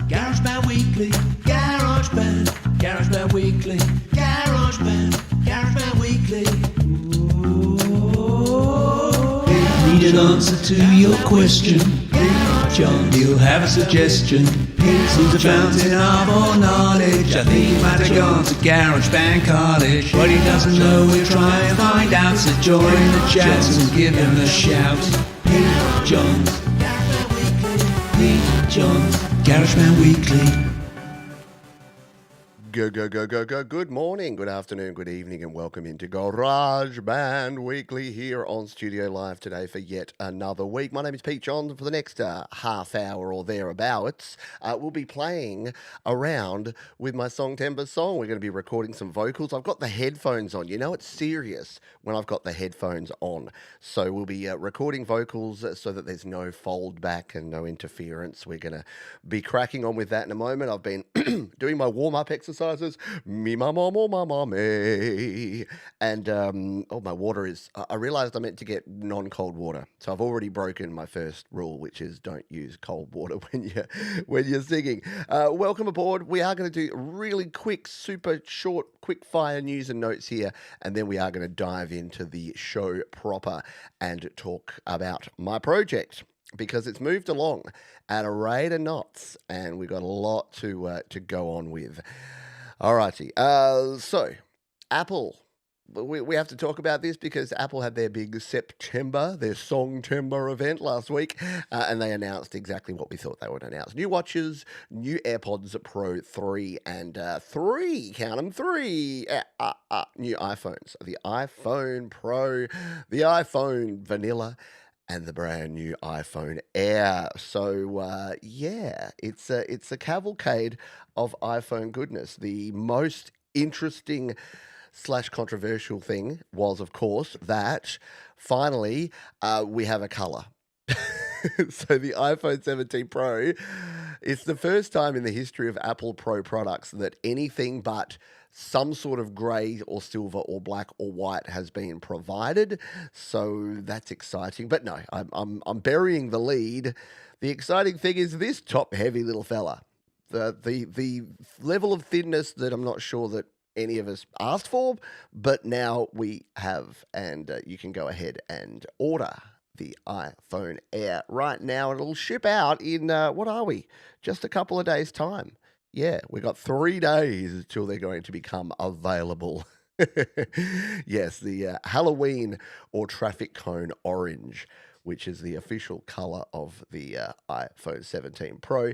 GarageBand Weekly, GarageBand Weekly, GarageBand Weekly. Ooh. Need an answer to your question? John, he'll have a suggestion. He's a fountain of all knowledge. I think he might have gone to GarageBand College. What he doesn't know, we'll try and find out. So join the chat and give him a shout. Hey, John. Hey, John. GarageBand Weekly. Good morning, good afternoon, good evening, and welcome into GarageBand Weekly here on Studio Live today for yet another week. My name is Pete John. For the next half hour or thereabouts, we'll be playing around with my Songtember song. We're going to be recording some vocals. I've got the headphones on. You know it's serious when I've got the headphones on. So we'll be recording vocals so that there's no fold back and no interference. We're going to be cracking on with that in a moment. I've been doing my warm-up exercises. Me, my mom, oh, my mommy. And, my water is... I realised I meant to get non-cold water. So I've already broken my first rule, which is don't use cold water when you're singing. Welcome aboard. We are going to do really quick, super short, quick-fire news and notes here. And then we are going to dive into the show proper and talk about my project, because it's moved along at a rate of knots, and we've got a lot to go on with. Alrighty, so Apple, we have to talk about this because Apple had their big September, their Songtember event last week, and they announced exactly what we thought they would announce. New watches, new AirPods Pro 3, and three new iPhones. The iPhone Pro, the iPhone Vanilla, and the brand new iPhone Air. So, it's a cavalcade of iPhone goodness. The most interesting / controversial thing was, of course, that finally we have a color. So the iPhone 17 Pro, it's the first time in the history of Apple Pro products that anything but some sort of grey or silver or black or white has been provided. So that's exciting. But no, I'm burying the lead. The exciting thing is this top-heavy little fella. The level of thinness that I'm not sure that any of us asked for, but now we have, and you can go ahead and order the iPhone Air right now. It'll ship out in, what are we? Just a couple of days' time. Yeah, we got 3 days until they're going to become available. Yes, the Halloween or traffic cone orange, which is the official color of the iPhone 17 Pro.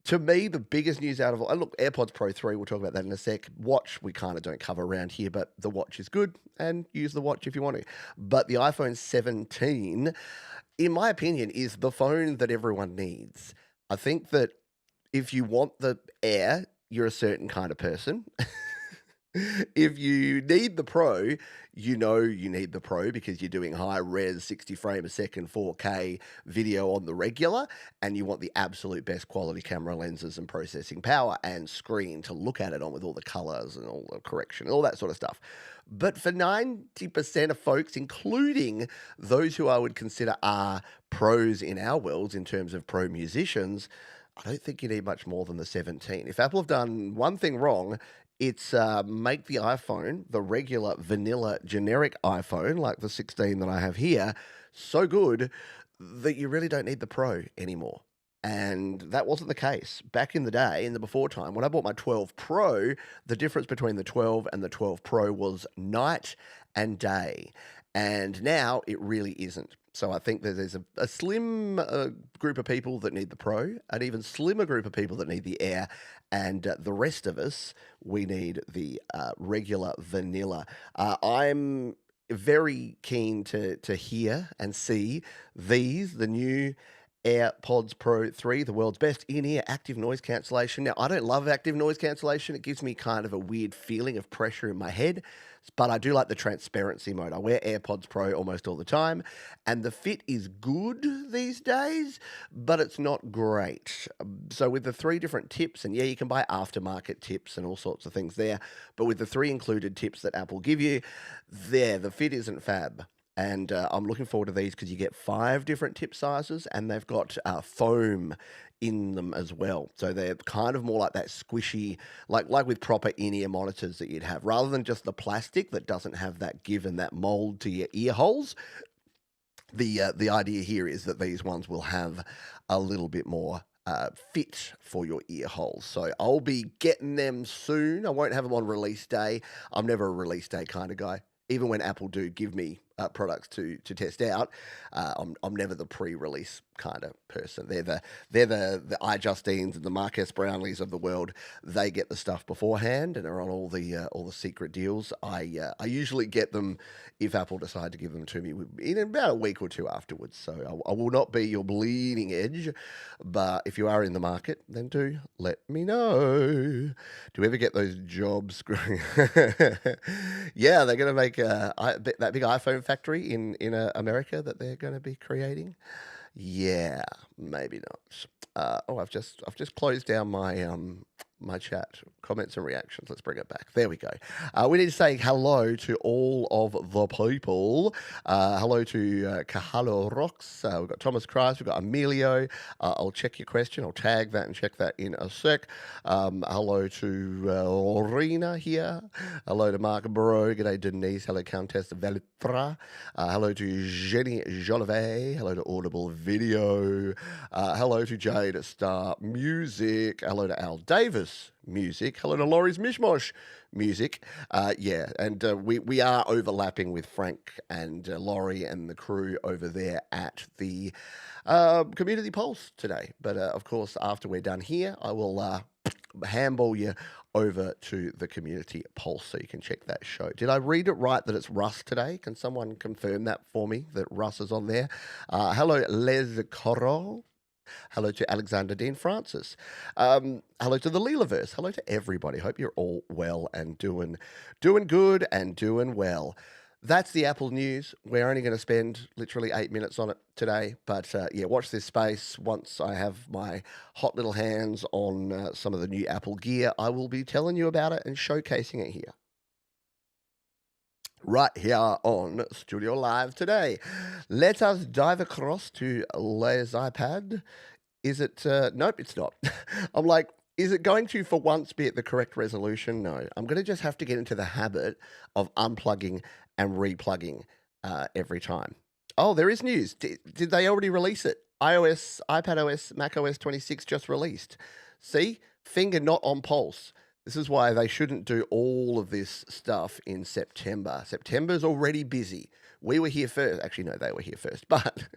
To me, the biggest news out of all, look, AirPods Pro 3, we'll talk about that in a sec. Watch, we kind of don't cover around here, but the watch is good, and use the watch if you want to. But the iPhone 17, in my opinion, is the phone that everyone needs. I think that if you want the Air, you're a certain kind of person. If you need the Pro, you know you need the Pro because you're doing high-res, 60 frame a second, 4K video on the regular, and you want the absolute best quality camera lenses and processing power and screen to look at it on with all the colors and all the correction and all that sort of stuff. But for 90% of folks, including those who I would consider are pros in our worlds in terms of pro musicians, I don't think you need much more than the 17. If Apple have done one thing wrong, it's make the iPhone, the regular vanilla generic iPhone, like the 16 that I have here, so good that you really don't need the Pro anymore. And that wasn't the case. Back in the day, in the before time, when I bought my 12 Pro, the difference between the 12 and the 12 Pro was night and day. And now it really isn't. So I think that there's a slim group of people that need the Pro, an even slimmer group of people that need the Air, and the rest of us, we need the regular vanilla. I'm very keen to hear and see the new AirPods Pro 3, the world's best in-ear active noise cancellation. Now, I don't love active noise cancellation. It gives me kind of a weird feeling of pressure in my head, but I do like the transparency mode. I wear AirPods Pro almost all the time, and the fit is good these days, but it's not great. So with the 3 different tips, and yeah, you can buy aftermarket tips and all sorts of things there, but with the 3 included tips that Apple give you, the fit isn't fab. And I'm looking forward to these because you get 5 different tip sizes, and they've got foam in them as well. So they're kind of more like that squishy, like with proper in-ear monitors that you'd have, rather than just the plastic that doesn't have that give and that mold to your ear holes. The idea here is that these ones will have a little bit more fit for your ear holes. So I'll be getting them soon. I won't have them on release day. I'm never a release day kind of guy. Even when Apple do give me products to test out, I'm never the pre-release kind of person. They're the iJustines and the Marques Brownlees of the world. They get the stuff beforehand and are on all the secret deals. I usually get them if Apple decide to give them to me in about a week or two afterwards. So I will not be your bleeding edge, but if you are in the market, then do let me know. Do you ever get those jobs? Yeah, they're going to make that big iPhone factory in America that they're going to be creating. Yeah, maybe not. I've just closed down my chat comments and reactions. Let's bring it back. There we go. We need to say hello to all of the people. Hello to Kahalo Rocks. We've got Thomas Christ. We've got Emilio. I'll check your question. I'll tag that and check that in a sec. Hello to Lorena here. Hello to Mark Bro. G'day Denise. Hello Countess Velitra. Hello to Jenny Jolivet. Hello to Audible Video. Hello to Jade at Star Music. Hello to Al Davis Music. Hello to Laurie's Mishmosh Music. Yeah, and we are overlapping with Frank and Laurie and the crew over there at the Community Pulse today. But of course, after we're done here, I will handball you over to the Community Pulse so you can check that show. Did I read it right that it's Russ today? Can someone confirm that for me, that Russ is on there? Hello, Les Coro. Hello to Alexander Dean Francis. Hello to the Leelaverse. Hello to everybody. Hope you're all well and doing good and doing well. That's the Apple news. We're only going to spend literally 8 minutes on it today. But yeah, watch this space. Once I have my hot little hands on some of the new Apple gear, I will be telling you about it and showcasing it here. Right here on Studio Live today. Let us dive across to Leia's iPad. Is it? Nope, it's not. I'm like, is it going to, for once, be at the correct resolution? No. I'm going to just have to get into the habit of unplugging and replugging every time. Oh, there is news. Did they already release it? iOS, iPadOS, macOS 26 just released. See? Finger not on pulse. This is why they shouldn't do all of this stuff in September. September's already busy. We were here first. Actually, no, they were here first. But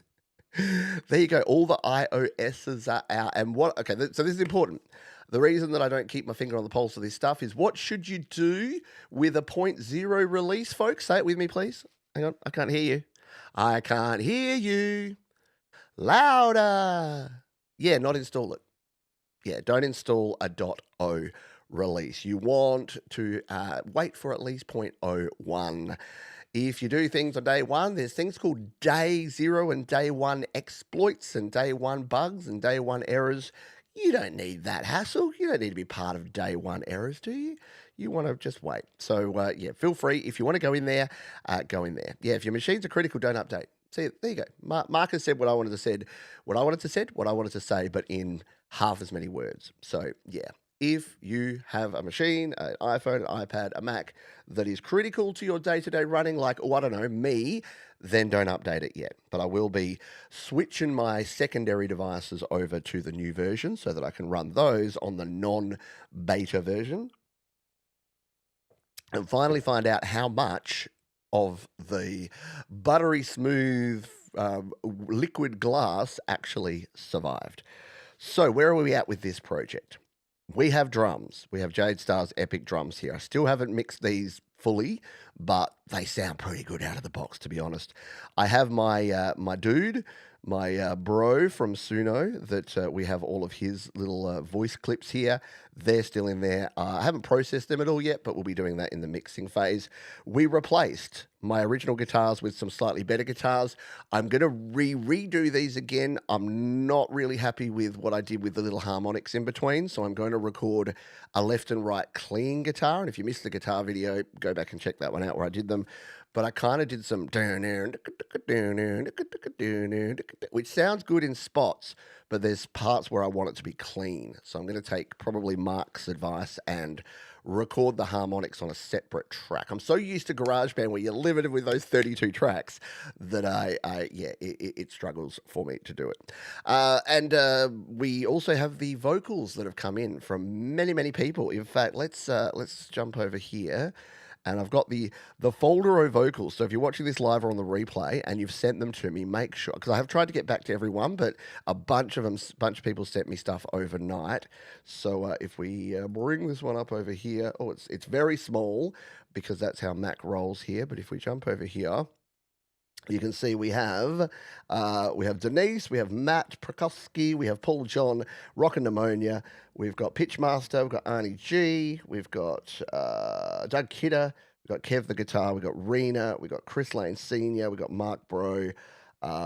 there you go. All the iOSs are out. And what? Okay, so this is important. The reason that I don't keep my finger on the pulse of this stuff is what should you do with a 0.0 release, folks? Say it with me, please. Hang on. I can't hear you. I can't hear you. Louder. Yeah, not install it. Yeah, don't install a .0 release. You want to wait for at least 0.01. If you do things on day one, there's things called day 0 and day 1 exploits and day 1 bugs and day 1 errors. You don't need that hassle. You don't need to be part of day 1 errors, do you? You want to just wait. So, yeah, feel free. If you want to go in there, go in there. Yeah, if your machines are critical, don't update. See, there you go. Mark has said what I wanted to say, but in half as many words. So, yeah. If you have a machine, an iPhone, an iPad, a Mac that is critical to your day-to-day running, like, oh, I don't know, me, then don't update it yet. But I will be switching my secondary devices over to the new version so that I can run those on the non-beta version. And finally find out how much of the buttery smooth liquid glass actually survived. So where are we at with this project? We have drums. We have Jade Star's epic drums here. I still haven't mixed these fully, but they sound pretty good out of the box, to be honest. I have my my dude, my bro from Suno, that we have all of his little voice clips here. They're still in there. I haven't processed them at all yet, but we'll be doing that in the mixing phase. We replaced my original guitars with some slightly better guitars. I'm going to redo these again. I'm not really happy with what I did with the little harmonics in between, so I'm going to record a left and right clean guitar. And if you missed the guitar video, go back and check that one out where I did them. but I kind of did some which sounds good in spots, but there's parts where I want it to be clean. So I'm going to take probably Mark's advice and record the harmonics on a separate track. I'm so used to GarageBand where you're limited with those 32 tracks that it struggles for me to do it. And we also have the vocals that have come in from many, many people. In fact, let's jump over here. And I've got the folder of vocals. So if you're watching this live or on the replay and you've sent them to me, make sure, because I have tried to get back to everyone, but a bunch of people sent me stuff overnight. So if we bring this one up over here, oh, it's very small because that's how Mac rolls here. But if we jump over here, you can see we have Denise, we have Matt Prokowski, we have Paul John, Rockin' Pneumonia, we've got Pitchmaster, we've got Arnie G, we've got Doug Kidder, we've got Kev the guitar, we've got Rena, we've got Chris Lane Sr., we've got Mark Bro,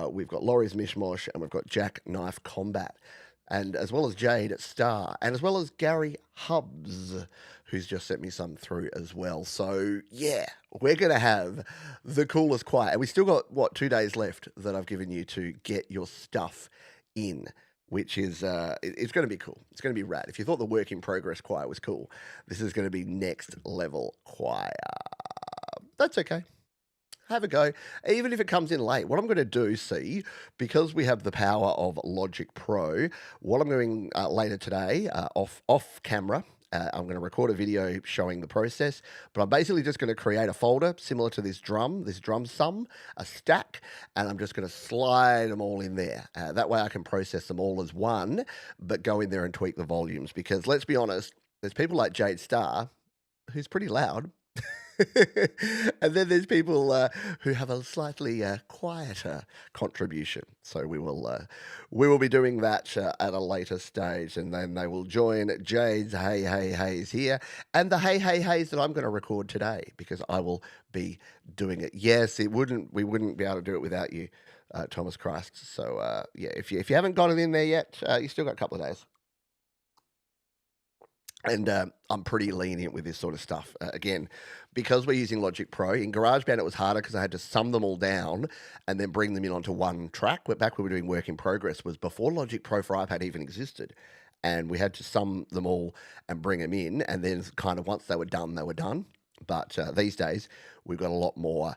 we've got Laurie's Mishmosh, and we've got Jack Knife Combat. And as well as Jade at Star, and as well as Gary Hubbs, who's just sent me some through as well. So, yeah, we're going to have the coolest choir. And we still got, 2 days left that I've given you to get your stuff in, which is, it's going to be cool. It's going to be rad. If you thought the work in progress choir was cool, this is going to be next level choir. That's okay. Have a go, even if it comes in late. What I'm going to do, because we have the power of Logic Pro, what I'm doing later today, off camera, I'm going to record a video showing the process, but I'm basically just going to create a folder similar to this drum sum, a stack, and I'm just going to slide them all in there. That way I can process them all as one, but go in there and tweak the volumes, because let's be honest, there's people like Jade Starr, who's pretty loud, and then there's people who have a slightly quieter contribution. So we will be doing that at a later stage, and then they will join Jade's Hey Hey Heys here, and the Hey Hey Heys that I'm going to record today, because I will be doing it. Yes, we wouldn't be able to do it without you, Thomas Christ. So yeah, if you haven't got it in there yet, you still got a couple of days. And I'm pretty lenient with this sort of stuff. Again, because we're using Logic Pro, in GarageBand it was harder because I had to sum them all down and then bring them in onto one track. Back when we were doing Work in Progress was before Logic Pro for iPad even existed. And we had to sum them all and bring them in. And then kind of once they were done, they were done. But these days, we've got a lot more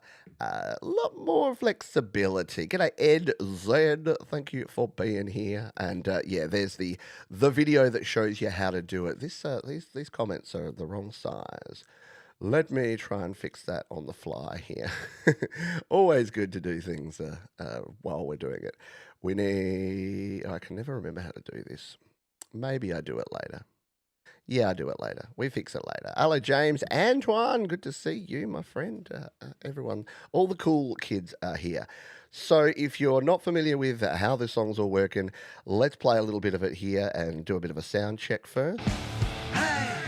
flexibility. G'day, Ed Z. Thank you for being here. And yeah, there's the video that shows you how to do it. These comments are the wrong size. Let me try and fix that on the fly here. Always good to do things while we're doing it. I can never remember how to do this. Maybe I do it later. Yeah, I'll do it later. We fix it later. Hello, James. Antoine, good to see you, my friend. Everyone, all the cool kids are here. So if you're not familiar with how this song's all working, let's play a little bit of it here and do a bit of a sound check first. Hey,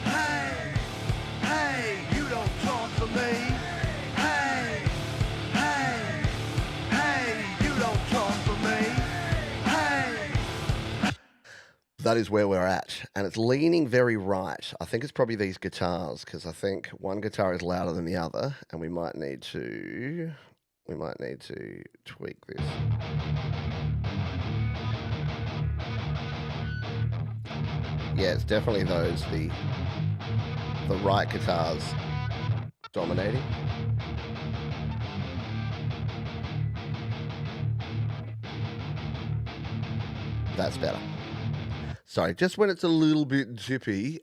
hey, hey, you don't talk for me. Hey, hey, hey, you don't talk for me. Hey. That is where we're at, and it's leaning very right. I think it's probably these guitars, because I think one guitar is louder than the other, and we might need to tweak this. Yeah, it's definitely those, the right guitars dominating. That's better. Sorry, just when it's a little bit jippy,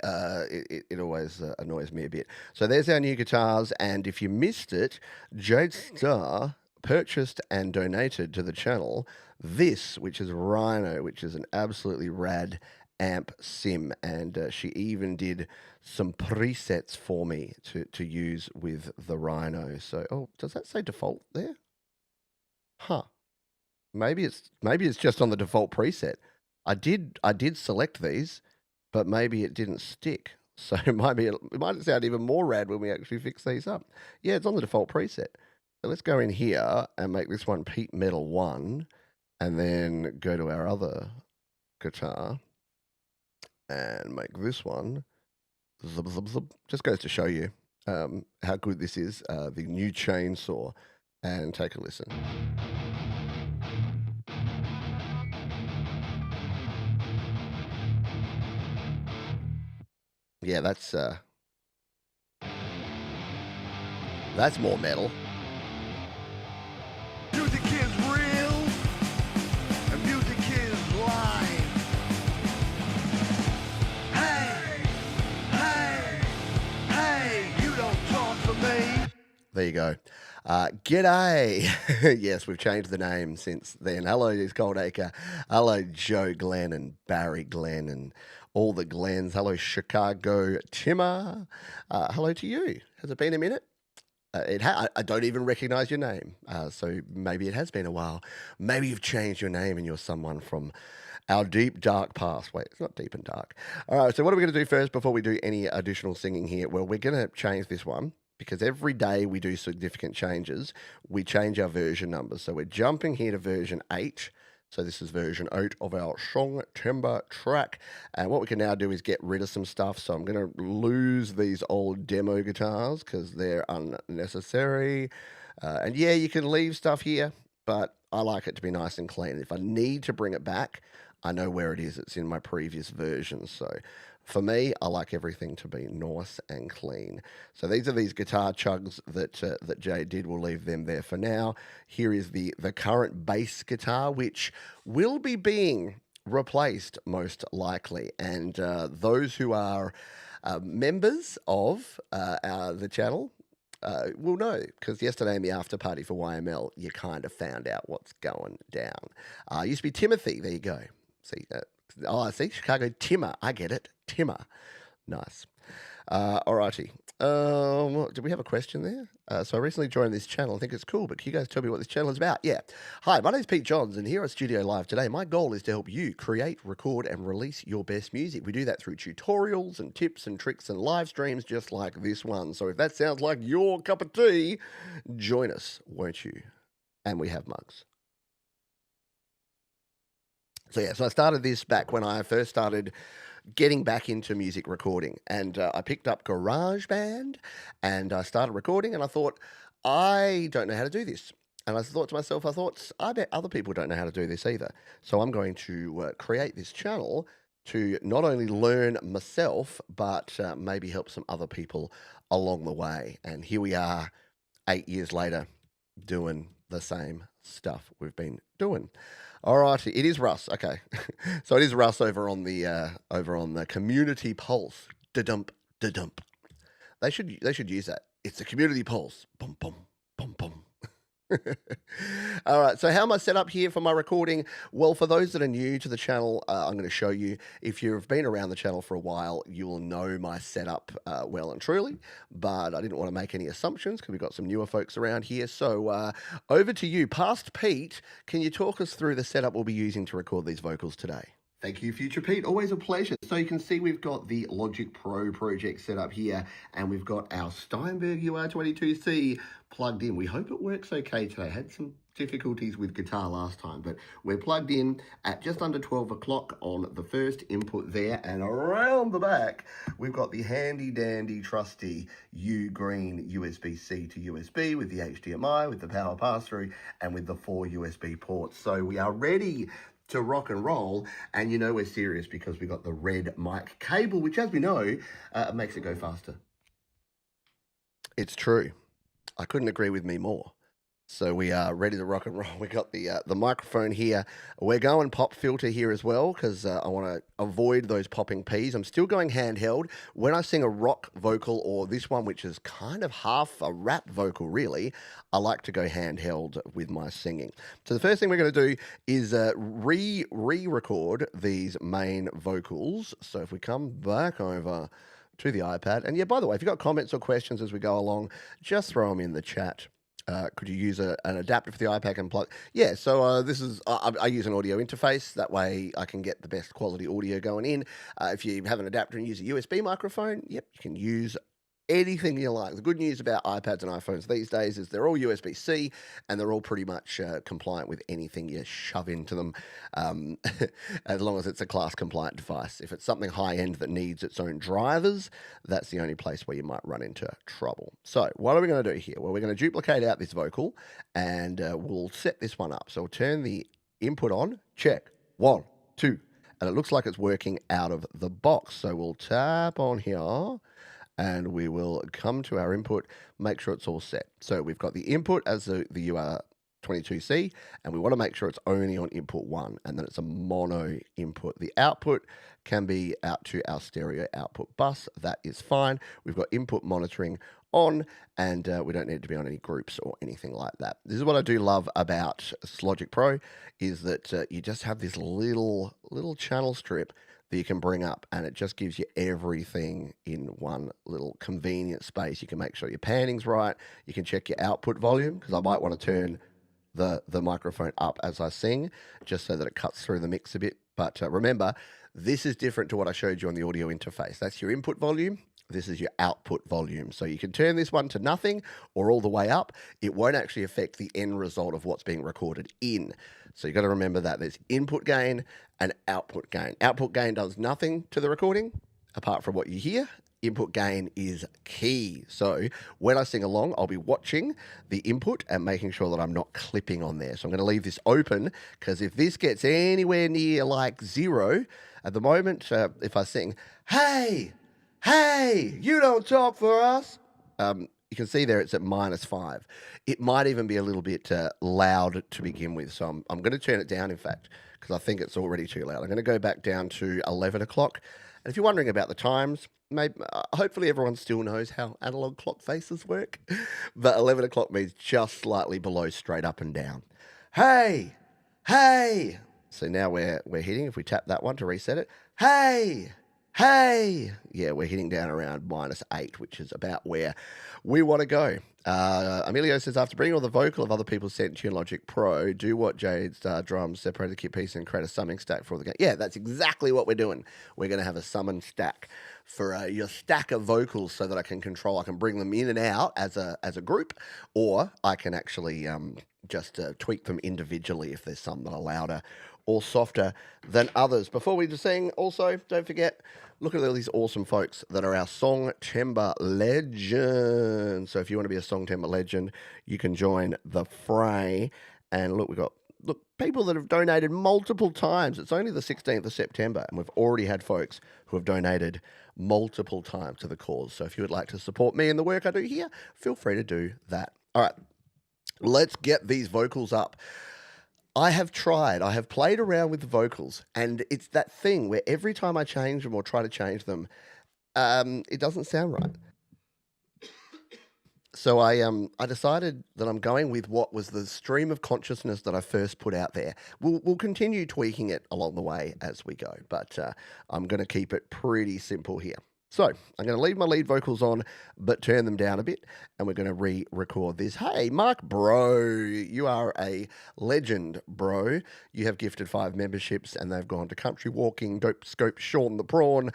it always annoys me a bit. So there's our new guitars, and if you missed it, Jade Starr purchased and donated to the channel this, which is Rhino, which is an absolutely rad amp sim, and she even did some presets for me to use with the Rhino. So, oh, does that say default there? Huh. Maybe it's just on the default preset. I did select these, but maybe it didn't stick. So it might sound even more rad when we actually fix these up. Yeah, it's on the default preset. So let's go in here and make this one Pete Metal 1, and then go to our other guitar and make this one zub zub zub. Just goes to show you how good this is, the new chainsaw, and take a listen. Yeah, that's more metal. Music is real, and music is live. Hey, hey, hey, you don't talk for me. There you go. G'day. Yes, we've changed the name since then. Hello, it's Goldacre. Hello, Joe Glenn and Barry Glenn and all the Glens. Hello, Chicago Timmer. Hello to you. Has it been a minute? I don't even recognize your name. So maybe it has been a while. Maybe you've changed your name and you're someone from our deep, dark past. Wait, it's not deep and dark. All right, so what are we going to do first before we do any additional singing here? Well, we're going to change this one because every day we do significant changes, we change our version numbers. So we're jumping here to version 8. So this is version 8 of our Song Timber track. And what we can now do is get rid of some stuff. So I'm going to lose these old demo guitars because they're unnecessary. And yeah, you can leave stuff here, but I like it to be nice and clean. If I need to bring it back, I know where it is. It's in my previous version. So for me, I like everything to be nice and clean. So these are these guitar chugs that Jay did. We'll leave them there for now. Here is the current bass guitar, which will be being replaced most likely. And those who are members of the channel will know, because yesterday in the after party for YML, you kind of found out what's going down. Used to be Timothy. There you go. See, I see Chicago Timmer. I get it. Timmer. Nice. Alrighty. Do we have a question there? So I recently joined this channel. I think it's cool, but can you guys tell me what this channel is about? Yeah. Hi, my name's Pete Johns, and here at Studio Live today, my goal is to help you create, record, and release your best music. We do that through tutorials and tips and tricks and live streams just like this one. So if that sounds like your cup of tea, join us, won't you? And we have mugs. So yeah, so I started this back when I first started getting back into music recording, and I picked up GarageBand and I started recording, and I thought, I don't know how to do this. And I thought to myself, I bet other people don't know how to do this either. So I'm going to create this channel to not only learn myself, but maybe help some other people along the way. And here we are 8 years later doing the same stuff we've been doing. All righty, it is Russ. Okay, so it is Russ over on the Community Pulse. Da-dump, da-dump. They should use that. It's the Community Pulse. Bum bum bum bum. All right, so how am I set up here for my recording? Well, for those that are new to the channel, I'm going to show you. If you've been around the channel for a while, you will know my setup well and truly, but I didn't want to make any assumptions because we've got some newer folks around here. So over to you. Past Pete, can you talk us through the setup we'll be using to record these vocals today? Thank you, Future Pete. Always a pleasure. So you can see we've got the Logic Pro project set up here, and we've got our Steinberg UR22C plugged in. We hope it works okay today. Had some difficulties with guitar last time, but we're plugged in at just under 12 o'clock on the first input there, and around the back, we've got the handy dandy trusty U-Green USB-C to USB with the HDMI, with the power pass-through, and with the 4 USB ports. So we are ready to rock and roll, and you know we're serious because we got the red mic cable, which, as we know, makes it go faster. It's true. I couldn't agree with me more. So we are ready to rock and roll. We got the microphone here. We're going pop filter here as well because I want to avoid those popping Ps. I'm still going handheld. When I sing a rock vocal, or this one, which is kind of half a rap vocal really, I like to go handheld with my singing. So the first thing we're going to do is re-record these main vocals. So if we come back over to the iPad, and yeah, by the way, if you've got comments or questions as we go along, just throw them in the chat. Could you use an adapter for the iPad and plug? Yeah, so this is, I use an audio interface. That way I can get the best quality audio going in. If you have an adapter and use a USB microphone, yep, you can use anything you like. The good news about iPads and iPhones these days is they're all USB-C and they're all pretty much compliant with anything you shove into them, as long as it's a class compliant device. If it's something high-end that needs its own drivers, that's the only place where you might run into trouble. So what are we going to do here? Well, we're going to duplicate out this vocal and we'll set this one up. So we'll turn the input on, check, 1, 2, and it looks like it's working out of the box. So we'll tap on here and we will come to our input, make sure it's all set. So we've got the input as the UR22C, and we want to make sure it's only on input 1, and then it's a mono input. The output can be out to our stereo output bus. That is fine. We've got input monitoring on, and we don't need to be on any groups or anything like that. This is what I do love about Logic Pro, is that you just have this little channel strip that you can bring up, and it just gives you everything in one little convenient space. You can make sure your panning's right. You can check your output volume, because I might want to turn the microphone up as I sing, just so that it cuts through the mix a bit. But remember, this is different to what I showed you on the audio interface. That's your input volume. This is your output volume. So you can turn this one to nothing or all the way up. It won't actually affect the end result of what's being recorded in. So you've got to remember that there's input gain and output gain. Output gain does nothing to the recording apart from what you hear. Input gain is key. So when I sing along, I'll be watching the input and making sure that I'm not clipping on there. So I'm going to leave this open, because if this gets anywhere near like 0, at the moment, if I sing, hey, you don't talk for us, you can see there it's at -5. It might even be a little bit loud to begin with. So I'm going to turn it down, in fact, because I think it's already too loud. I'm going to go back down to 11 o'clock. And if you're wondering about the times, maybe, hopefully everyone still knows how analog clock faces work. But 11 o'clock means just slightly below straight up and down. Hey! So now we're hitting, if we tap that one to reset it, hey! Yeah, we're hitting down around -8, which is about where we want to go. Emilio says, after bringing all the vocal of other people sent to your Logic Pro, do what Jade's drums, separate the kit piece and create a summing stack for all the game. Yeah, that's exactly what we're doing. We're going to have a summon stack for your stack of vocals, so that I can bring them in and out as a group, or I can actually just tweak them individually if there's some that are louder or softer than others. Before we just sing, also, don't forget, look at all these awesome folks that are our Song Timber legends. So if you want to be a Song Timber legend, you can join the fray. And look, we've got people that have donated multiple times. It's only the 16th of September, and we've already had folks who have donated multiple times to the cause. So if you would like to support me and the work I do here, feel free to do that. All right, let's get these vocals up. I have played around with the vocals, and it's that thing where every time I change them or try to change them, it doesn't sound right. So I decided that I'm going with what was the stream of consciousness that I first put out there. We'll continue tweaking it along the way as we go, but I'm going to keep it pretty simple here. So I'm going to leave my lead vocals on, but turn them down a bit, and we're going to re-record this. Hey, Mark Bro, you are a legend, bro. You have gifted 5 memberships, and they've gone to Country Walking, Dope Scope, Sean the Prawn,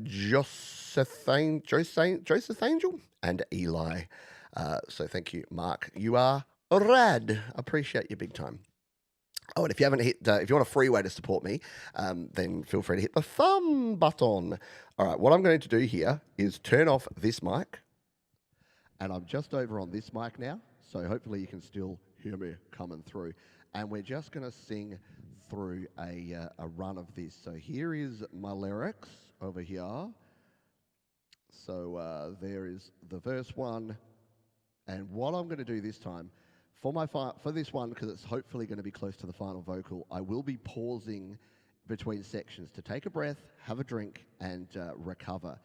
Joseph Angel, and Eli. So thank you, Mark. You are rad. Appreciate you big time. Oh, and if you haven't hit, if you want a free way to support me, then feel free to hit the thumb button. All right, what I'm going to do here is turn off this mic, and I'm just over on this mic now, so hopefully you can still hear me coming through. And we're just going to sing through a run of this. So here is my lyrics over here. So there is the verse 1, and what I'm going to do this time, for this one, because it's hopefully going to be close to the final vocal, I will be pausing between sections to take a breath, have a drink, and recover.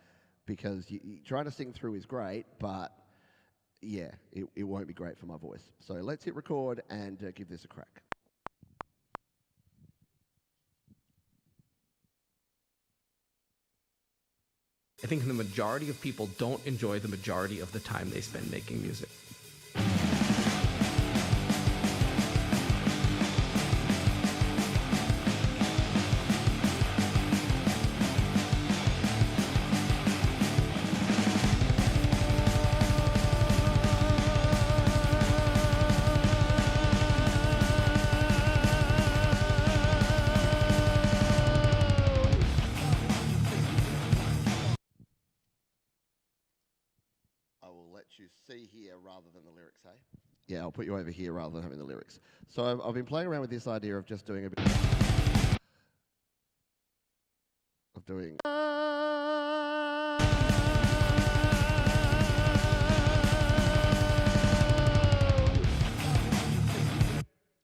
Because trying to sing through is great, but yeah, it won't be great for my voice. So let's hit record and give this a crack. I think the majority of people don't enjoy the majority of the time they spend making music. you see here rather than the lyrics, hey? Yeah, I'll put you over here rather than having the lyrics. So I've been playing around with this idea of just doing a bit of doing. All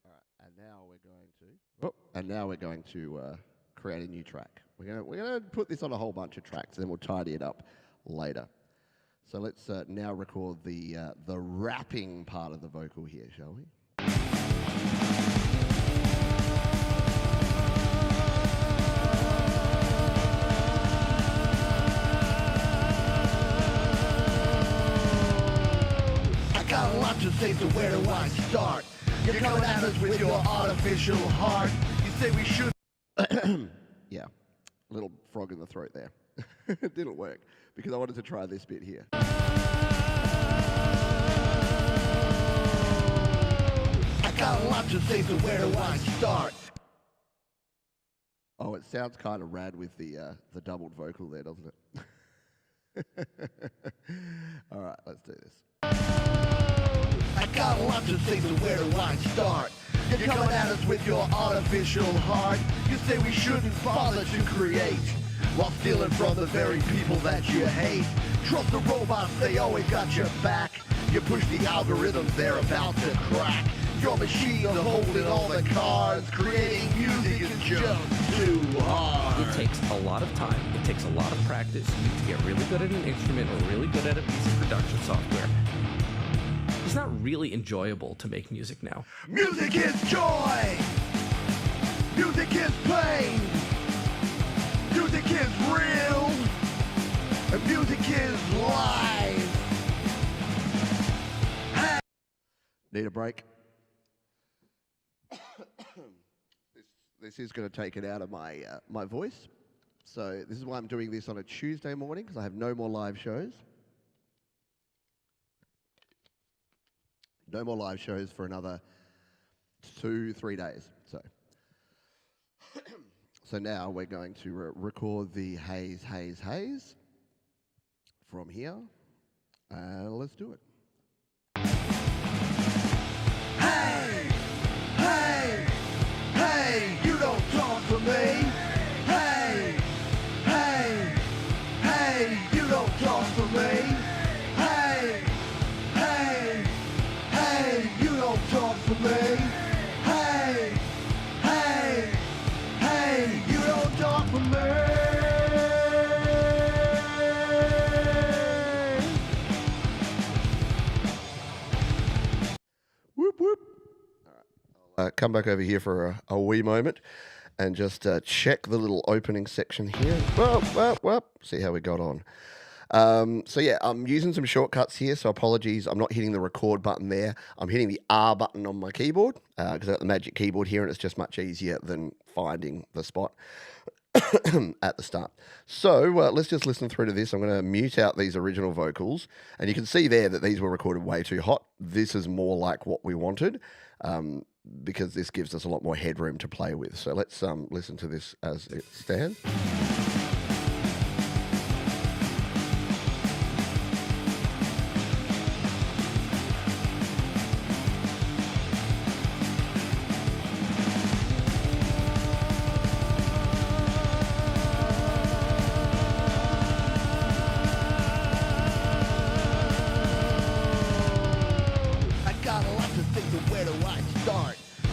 right, and now we're going to create a new track. We're gonna put this on a whole bunch of tracks, and then we'll tidy it up later. So let's now record the rapping part of the vocal here, shall we? I got a lot to say, so where do I start? You're coming at us with your artificial heart. You say we should. Yeah, little frog in the throat there. It didn't work because I wanted to try this bit here. I got a lot to say, so where do I start? Oh, it sounds kind of rad with the doubled vocal there, doesn't it? All right, let's do this. I got a lot to say, so where do I start? You're coming at us with your artificial heart. You say we shouldn't bother to create, while stealing from the very people that you hate. Trust the robots, they always got your back. You push the algorithms, they're about to crack. Your machines are holding all the cards. Creating music is just too hard. It takes a lot of time. It takes a lot of practice. You need to get really good at an instrument or really good at a piece of production software. It's not really enjoyable to make music now. Music is joy. Music is pain. Music is real. And music is life. Need a break? This is going to take it out of my my voice. So this is why I'm doing this on a Tuesday morning, because I have no more live shows. No more live shows for another 2-3 days. So now we're going to record the haze, haze, haze from here. Let's do it. Hey, hey, hey, you don't talk to me. Hey, hey, hey, you don't talk to me. Hey, hey, hey, you don't talk to me. Hey, hey, hey, you don't talk to me. Whoop, whoop. All right. I'll come back over here for a wee moment and just check the little opening section here. Whoop. See how we got on. So yeah, I'm using some shortcuts here, so apologies. I'm not hitting the record button there. I'm hitting the R button on my keyboard because I've got the Magic Keyboard here, and it's just much easier than finding the spot at the start. So let's just listen through to this. I'm going to mute out these original vocals, and you can see there that these were recorded way too hot. This is more like what we wanted, because this gives us a lot more headroom to play with. So let's listen to this as it stands.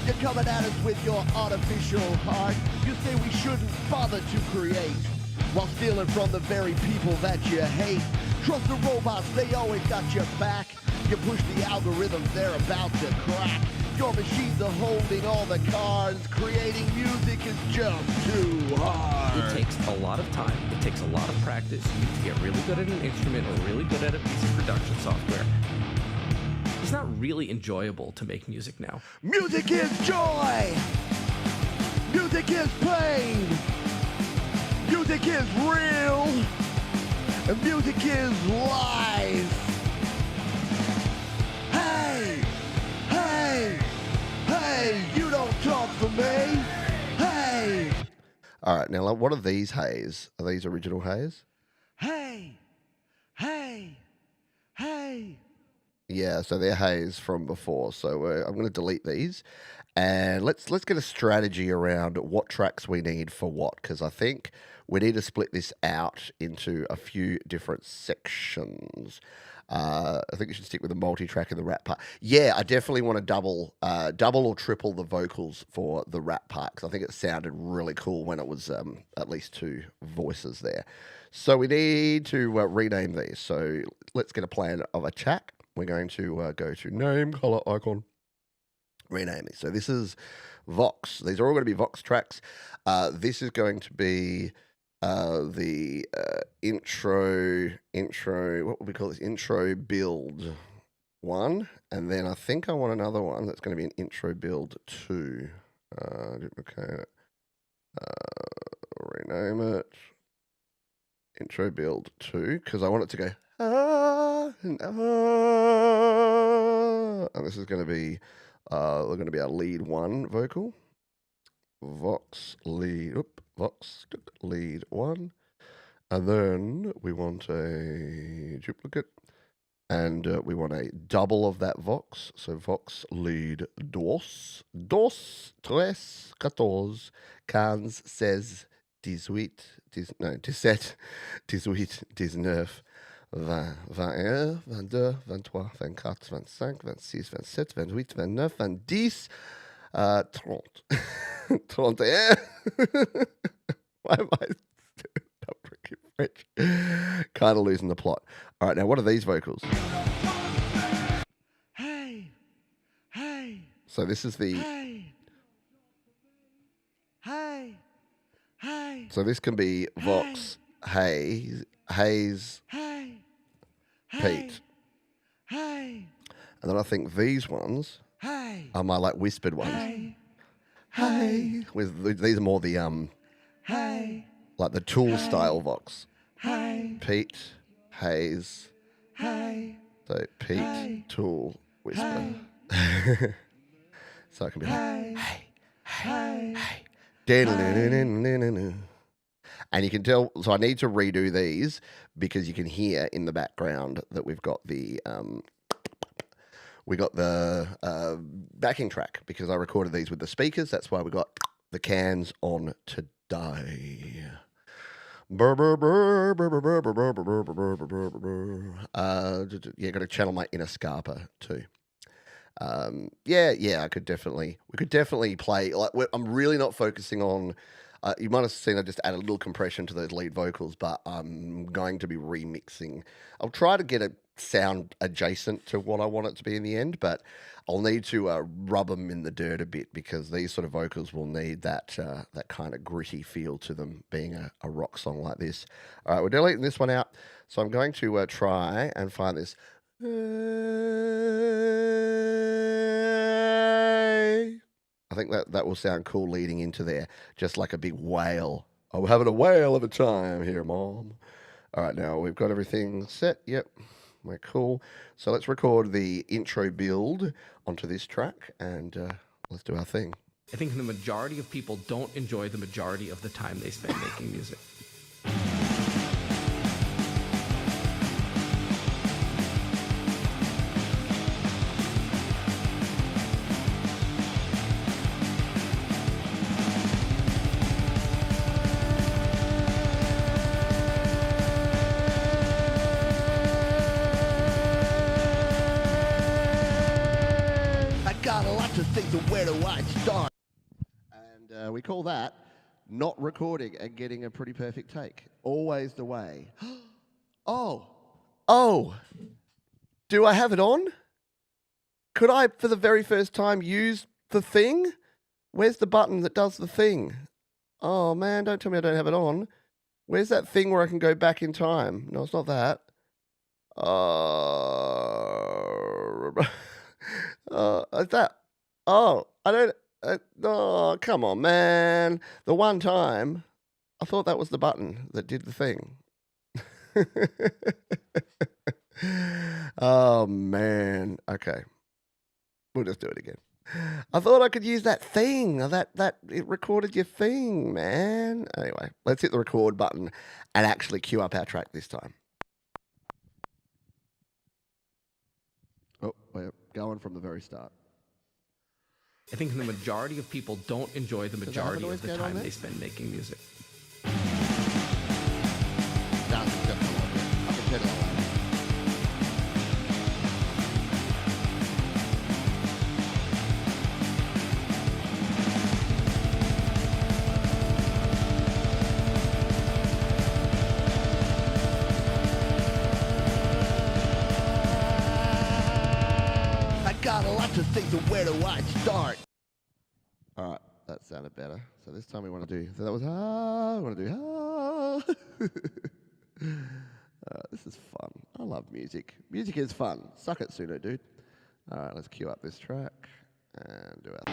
You're coming at us with your artificial heart. You say we shouldn't bother to create, while stealing from the very people that you hate. Trust the robots, they always got your back. You push the algorithms, they're about to crack. Your machines are holding all the cards. Creating music is just too hard. It takes a lot of time. It takes a lot of practice. You need to get really good at an instrument or really good at a piece of production software. It's not really enjoyable to make music now. Music is joy. Music is pain. Music is real. And music is life. Hey, hey, hey, you don't talk for me. Hey. All right, now what are these hays? Are these original hays? Hey, hey, hey, Yeah, so they're Hayes from before. So I'm going to delete these, and let's get a strategy around what tracks we need for what, because I think we need to split this out into a few different sections. I think you should stick with the multi-track and the rap part. Yeah, I definitely want to double or triple the vocals for the rap part, because I think it sounded really cool when it was at least 2 voices there. So we need to rename these. So let's get a plan of attack. We're going to go to name, color, icon, rename these. So this is Vox. These are all going to be Vox tracks. This is going to be the intro, what would we call this? Intro build 1. And then I think I want another one that's going to be an intro build 2. Okay. Rename it. Intro build 2, because I want it to go and this is going to be our lead 1 vocal. Vox lead 1, and then we want a duplicate, and we want a double of that Vox. So Vox lead 2, 3, 14, 15, 16, 18, 17, 18, 19, 20, 21, 22, 23, 24, 25, 26, 27, 28, 29, 30, 31. Why am I not freaking French? Kind of losing the plot. All right, now what are these vocals? Hey, hey, So this is the... hey, hey, hey, So this can be Vox, Hayes, hey, Pete. hey, And then I think these ones hey, are my like whispered ones. Hey. These are more the hey, like the Tool style Vox. hey, Pete, Hayes. hey, So Pete, Tool, whisper. So it can be like hey. and you can tell, so I need to redo these because you can hear in the background that we've got the backing track, because I recorded these with the speakers. That's why we got the cans on today. Yeah, got to channel my inner Scarpa too. We could definitely play. Like, I'm really not focusing on. You might have seen I just added a little compression to those lead vocals, but I'm going to be remixing. I'll try to get a sound adjacent to what I want it to be in the end, but I'll need to rub them in the dirt a bit, because these sort of vocals will need that kind of gritty feel to them, being a rock song like this. All right, we're deleting this one out, so I'm going to try and find this. I think that will sound cool leading into there, just like a big wail. Oh, we're having a whale of a time here, Mom. All right, now we've got everything set. Yep, we're cool. So let's record the intro build onto this track, and let's do our thing. I think the majority of people don't enjoy the majority of the time they spend making music. Got a lot to think, so where do I start? And we call that not recording and getting a pretty perfect take. Always the way. Oh, do I have it on? Could I, for the very first time, use the thing? Where's the button that does the thing? Oh, man, don't tell me I don't have it on. Where's that thing where I can go back in time? No, it's not that. Is that? Oh, I don't. Oh, come on, man. The one time, I thought that was the button that did the thing. Oh, man. Okay. We'll just do it again. I thought I could use that thing. That it recorded your thing, man. Anyway, let's hit the record button and actually cue up our track this time. Oh, we're going from the very start. I think the majority of people don't enjoy the majority of the time they spend making music. No, it's definitely not good. I can turn it on. Got a lot to think, so where do I start? All right, that sounded better. So this time we want to do. So that was we want to do this is fun. I love music. Music is fun. Suck it, Suno, dude. All right, let's cue up this track and do it.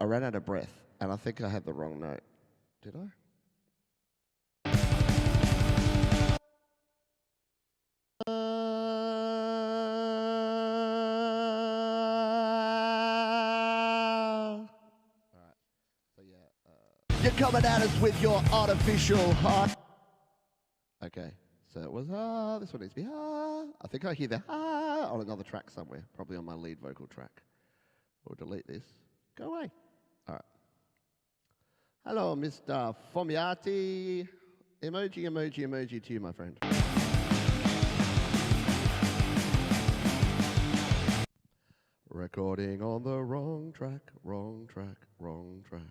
I ran out of breath, and I think I had the wrong note. Did I? Alright, so yeah. You're coming at us with your artificial heart. Okay, so it was this one needs to be I think I hear the on another track somewhere, probably on my lead vocal track. We'll delete this. Go away. All right. Hello, Mr. Fomiati. Emoji, emoji, emoji to you, my friend. Recording on the wrong track, wrong track, wrong track.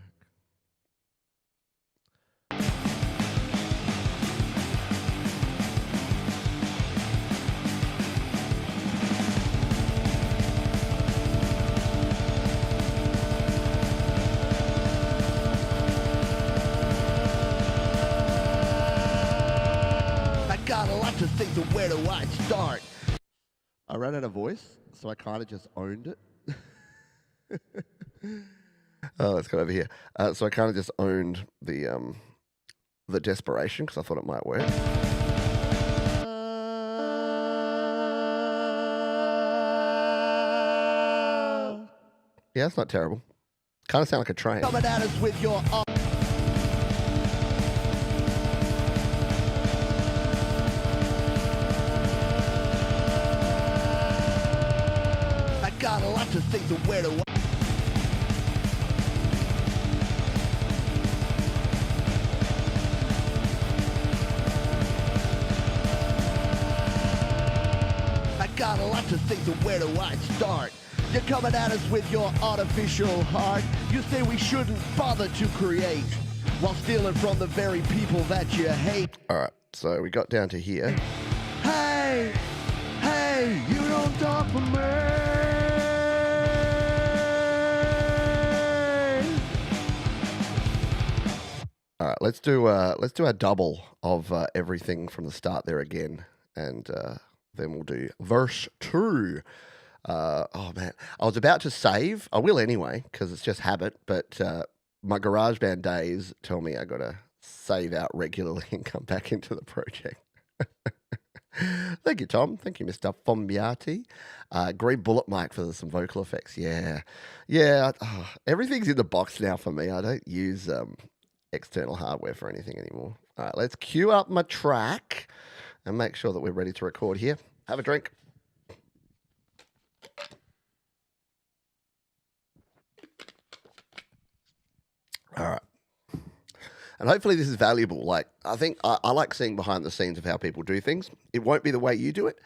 Got a lot to think, so where do I start? I ran out of voice, so I kind of just owned it. Oh, let's go over here. So I kind of just owned the desperation because I thought it might work. Yeah, it's not terrible. Kind of sound like a train. Coming at us with your got a lot to think, so where do I got a lot to think, so where do I start? You're coming at us with your artificial heart. You say we shouldn't bother to create while stealing from the very people that you hate. All right, so we got down to here. Hey, hey, you don't talk for me. All right, let's do a double of everything from the start there again, and then we'll do verse 2. Oh man, I was about to save. I will anyway because it's just habit. But my GarageBand days tell me I gotta save out regularly and come back into the project. Thank you, Tom. Thank you, Mr. Fombiati. Green Bullet mic for some vocal effects. Yeah. Everything's in the box now for me. I don't use external hardware for anything anymore. All right, let's cue up my track and make sure that we're ready to record here. Have a drink. All right. And hopefully this is valuable. Like, I think I like seeing behind the scenes of how people do things. It won't be the way you do it.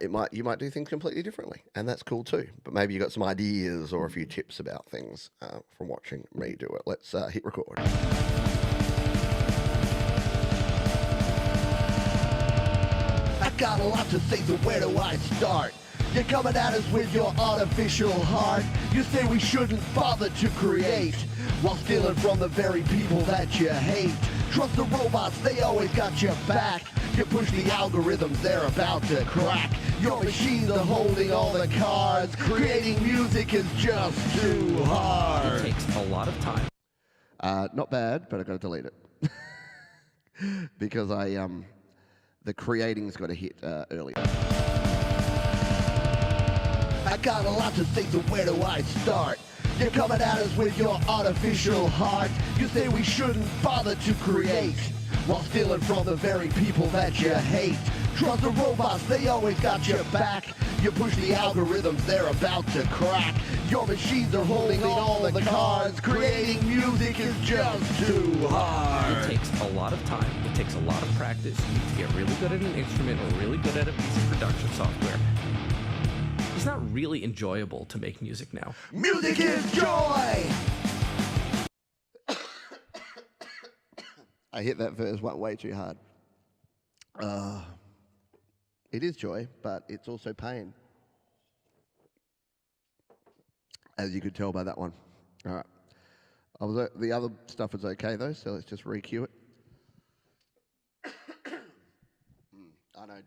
You might do things completely differently, and that's cool too. But maybe you got some ideas or a few tips about things from watching me do it. Let's hit record. I got a lot to think, so where do I start? You're coming at us with your artificial heart. You say we shouldn't bother to create while stealing from the very people that you hate. Trust the robots, they always got your back. You push the algorithms, they're about to crack. Your machines are holding all the cards. Creating music is just too hard. It takes a lot of time. Not bad, but I've got to delete it. Because the creating's got to hit earlier. I got a lot to say, so where do I start? You're coming at us with your artificial heart. You say we shouldn't bother to create, while stealing from the very people that you hate. Trust the robots, they always got your back. You push the algorithms, they're about to crack. Your machines are holding all the cards. Creating music is just too hard. It takes a lot of time. It takes a lot of practice. You need to get really good at an instrument or really good at a piece of production software. It's not really enjoyable to make music now. Music is joy! I hit that verse way too hard. It is joy, but it's also pain. As you could tell by that one. All right. The other stuff is okay, though, so let's just re-cue it. I know,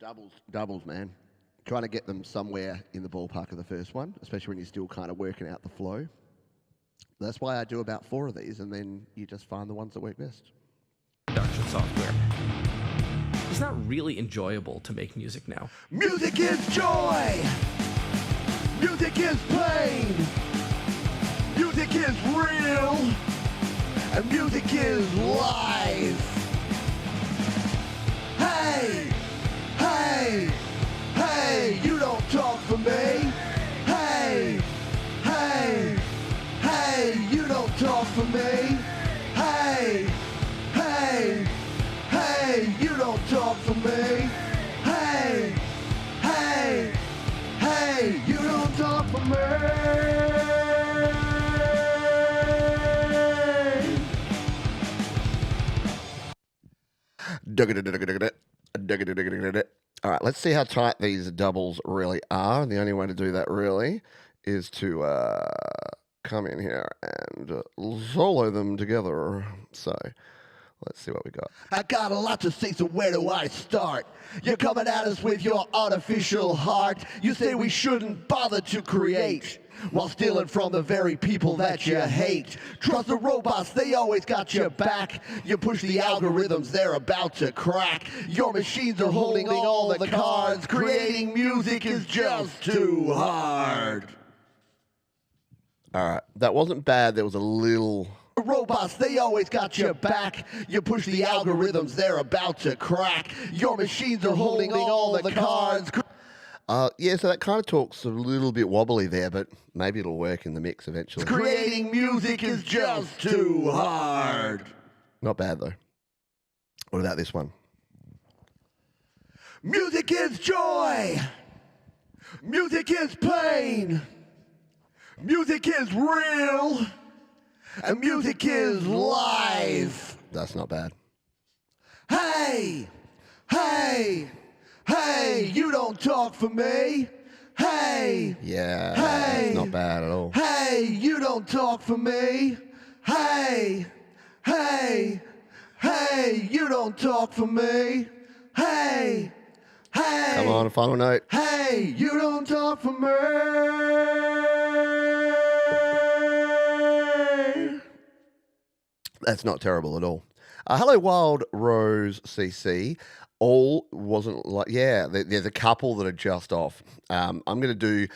doubles, man. Trying to get them somewhere in the ballpark of the first one, especially when you're still kind of working out the flow. That's why I do about 4 of these, and then you just find the ones that work best. Production software. It's not really enjoyable to make music now. Music is joy! Music is pain! Music is real! And music is life! Hey! Hey! Hey! You don't talk for me! Hey! Hey! Hey! You don't talk for me! Hey! Hey! Hey! You don't talk for me! Hey! Hey! Hey! You don't talk for me! All right, let's see how tight these doubles really are. The only way to do that really is to come in here and solo them together. So let's see what we got. I got a lot to say, so where do I start? You're coming at us with your artificial heart. You say we shouldn't bother to create, while stealing from the very people that you hate. Trust the robots, they always got your back. You push the algorithms, they're about to crack. Your machines are holding all the cards. Creating music is just too hard. All right, that wasn't bad. There was a little... Robots, they always got your back. You push the algorithms, they're about to crack. Your machines are holding all the cards. Yeah, so that kind of talks a little bit wobbly there, but maybe it'll work in the mix eventually. Creating music is just too hard. Not bad, though. What about this one? Music is joy. Music is pain. Music is real. And music is life. That's not bad. Hey, hey, hey, you don't talk for me. Hey, Yeah, hey, not bad at all. Hey, you don't talk for me. Hey, hey, hey, you don't talk for me. Hey, hey. Come on, final note. Hey, you don't talk for me. That's not terrible at all. Hello, Wild Rose CC. All wasn't like, yeah, there's a couple that are just off. I'm going to do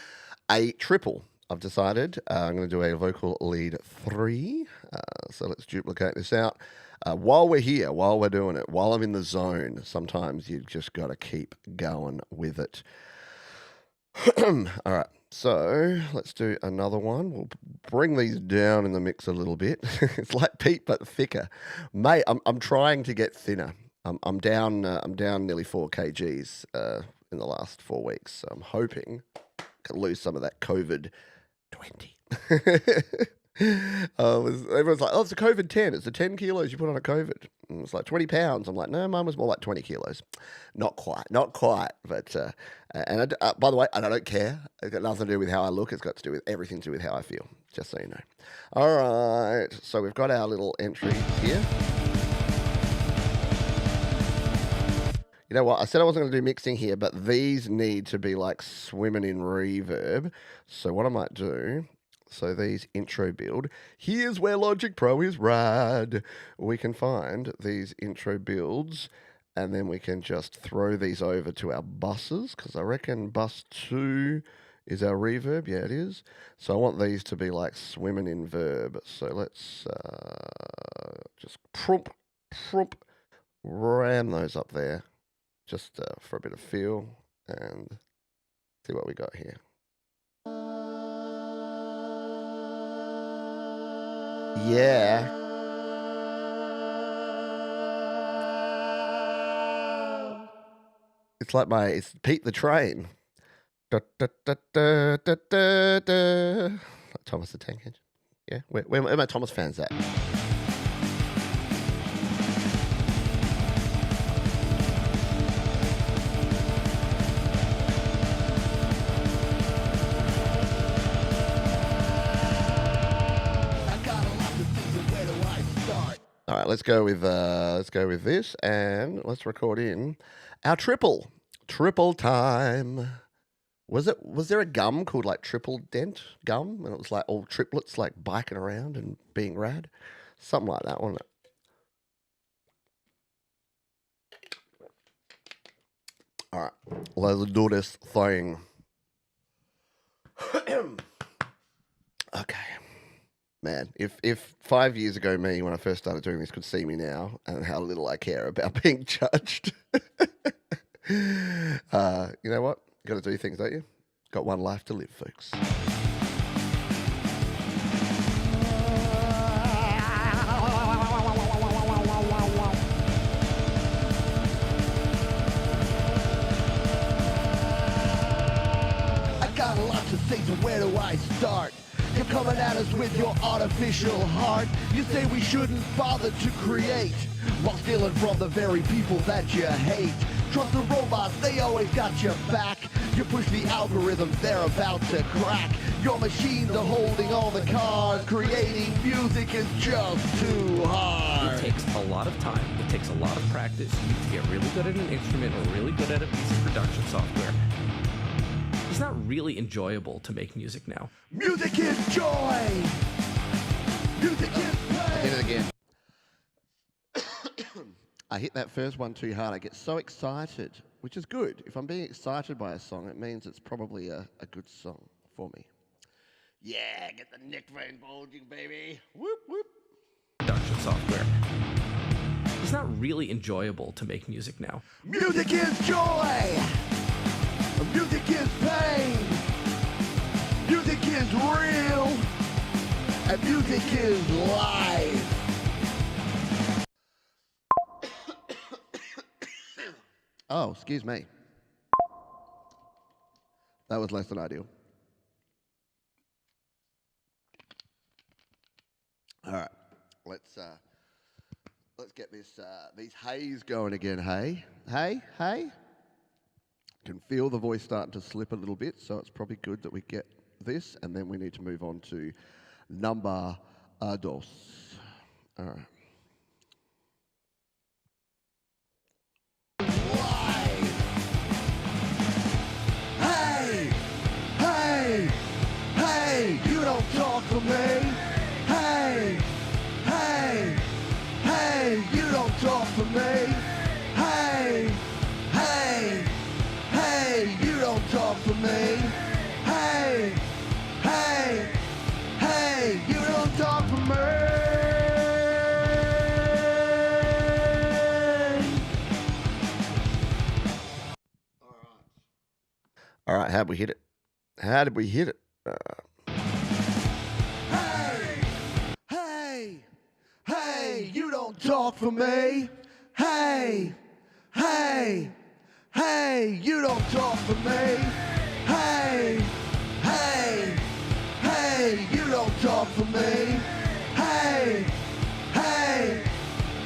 a triple. I've decided I'm going to do a vocal lead 3. So let's duplicate this out. While we're here, while we're doing it, while I'm in the zone, sometimes you've just got to keep going with it. All right. So let's do another one. We'll bring these down in the mix a little bit. It's like Pete, but thicker. Mate, I'm trying to get thinner. I'm down nearly 4 kgs in the last 4 weeks. So I'm hoping I can lose some of that COVID 20. Everyone's like, oh, it's a COVID 10. It's the 10 kilos you put on a COVID. And it's like 20 pounds. I'm like, no, mine was more like 20 kilos. Not quite. But, by the way, I don't care. It's got nothing to do with how I look. It's got to do with everything to do with how I feel, just so you know. All right. So we've got our little entry here. You know what? I said I wasn't going to do mixing here, but these need to be like swimming in reverb. So what I might do... So these intro build, here's where Logic Pro is rad. We can find these intro builds and then we can just throw these over to our buses because I reckon bus 2 Is our reverb? Yeah, it is. So I want these to be like swimming in verb. So let's just ram those up there just for a bit of feel and see what we got here. Yeah. It's like it's Pete the Train. Da, da, da, da, da, da, da. Like Thomas the Tank Engine. Yeah, where my Thomas fans at? All right, let's go with this, and let's record in our triple time. Was there a gum called like Triple Dent gum, and it was like all triplets like biking around and being rad, something like that, wasn't it? All right, let's do this thing. Okay. Man, if 5 years ago me, when I first started doing this, could see me now and how little I care about being judged. You know what? You got to do things, don't you? Got one life to live, folks. I got a lot to say, so where do I start? You're coming at us with your artificial heart. You say we shouldn't bother to create while stealing from the very people that you hate. Trust the robots, they always got your back. You push the algorithms, they're about to crack. Your machines are holding all the cards. Creating music is just too hard. It takes a lot of time. It takes a lot of practice. You need to get really good at an instrument or really good at a piece of production software. It's not really enjoyable to make music now. Music is joy. Music is I did pain. it again. I hit that first one too hard. I get so excited, which is good. If I'm being excited by a song, it means it's probably a good song for me. Yeah, get the neck vein bulging, baby. Whoop, whoop. Production software. It's not really enjoyable to make music now. Music is joy. Music is pain. Music is real. And music is life. Oh, excuse me. That was less than ideal. All right, let's get these hays going again. Hey. Can feel the voice starting to slip a little bit, so it's probably good that we get this, and then we need to move on to number dos. All right. Hey, you don't talk for me. Hey, you don't talk for me. Hey, you don't talk for me. Hey, you don't talk for me. All right, how'd we hit it? How did we hit it? Hey, you don't talk for me. Hey, you don't talk for me. Hey, you don't talk for me.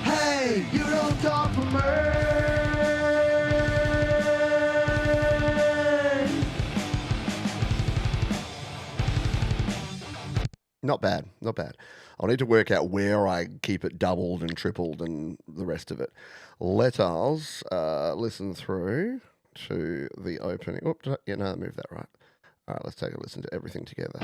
Hey, you don't talk for me. Not bad. I'll need to work out where I keep it doubled and tripled and the rest of it. Let us listen through to the opening. Oops, yeah, no, move that right. All right, let's take a listen to everything together.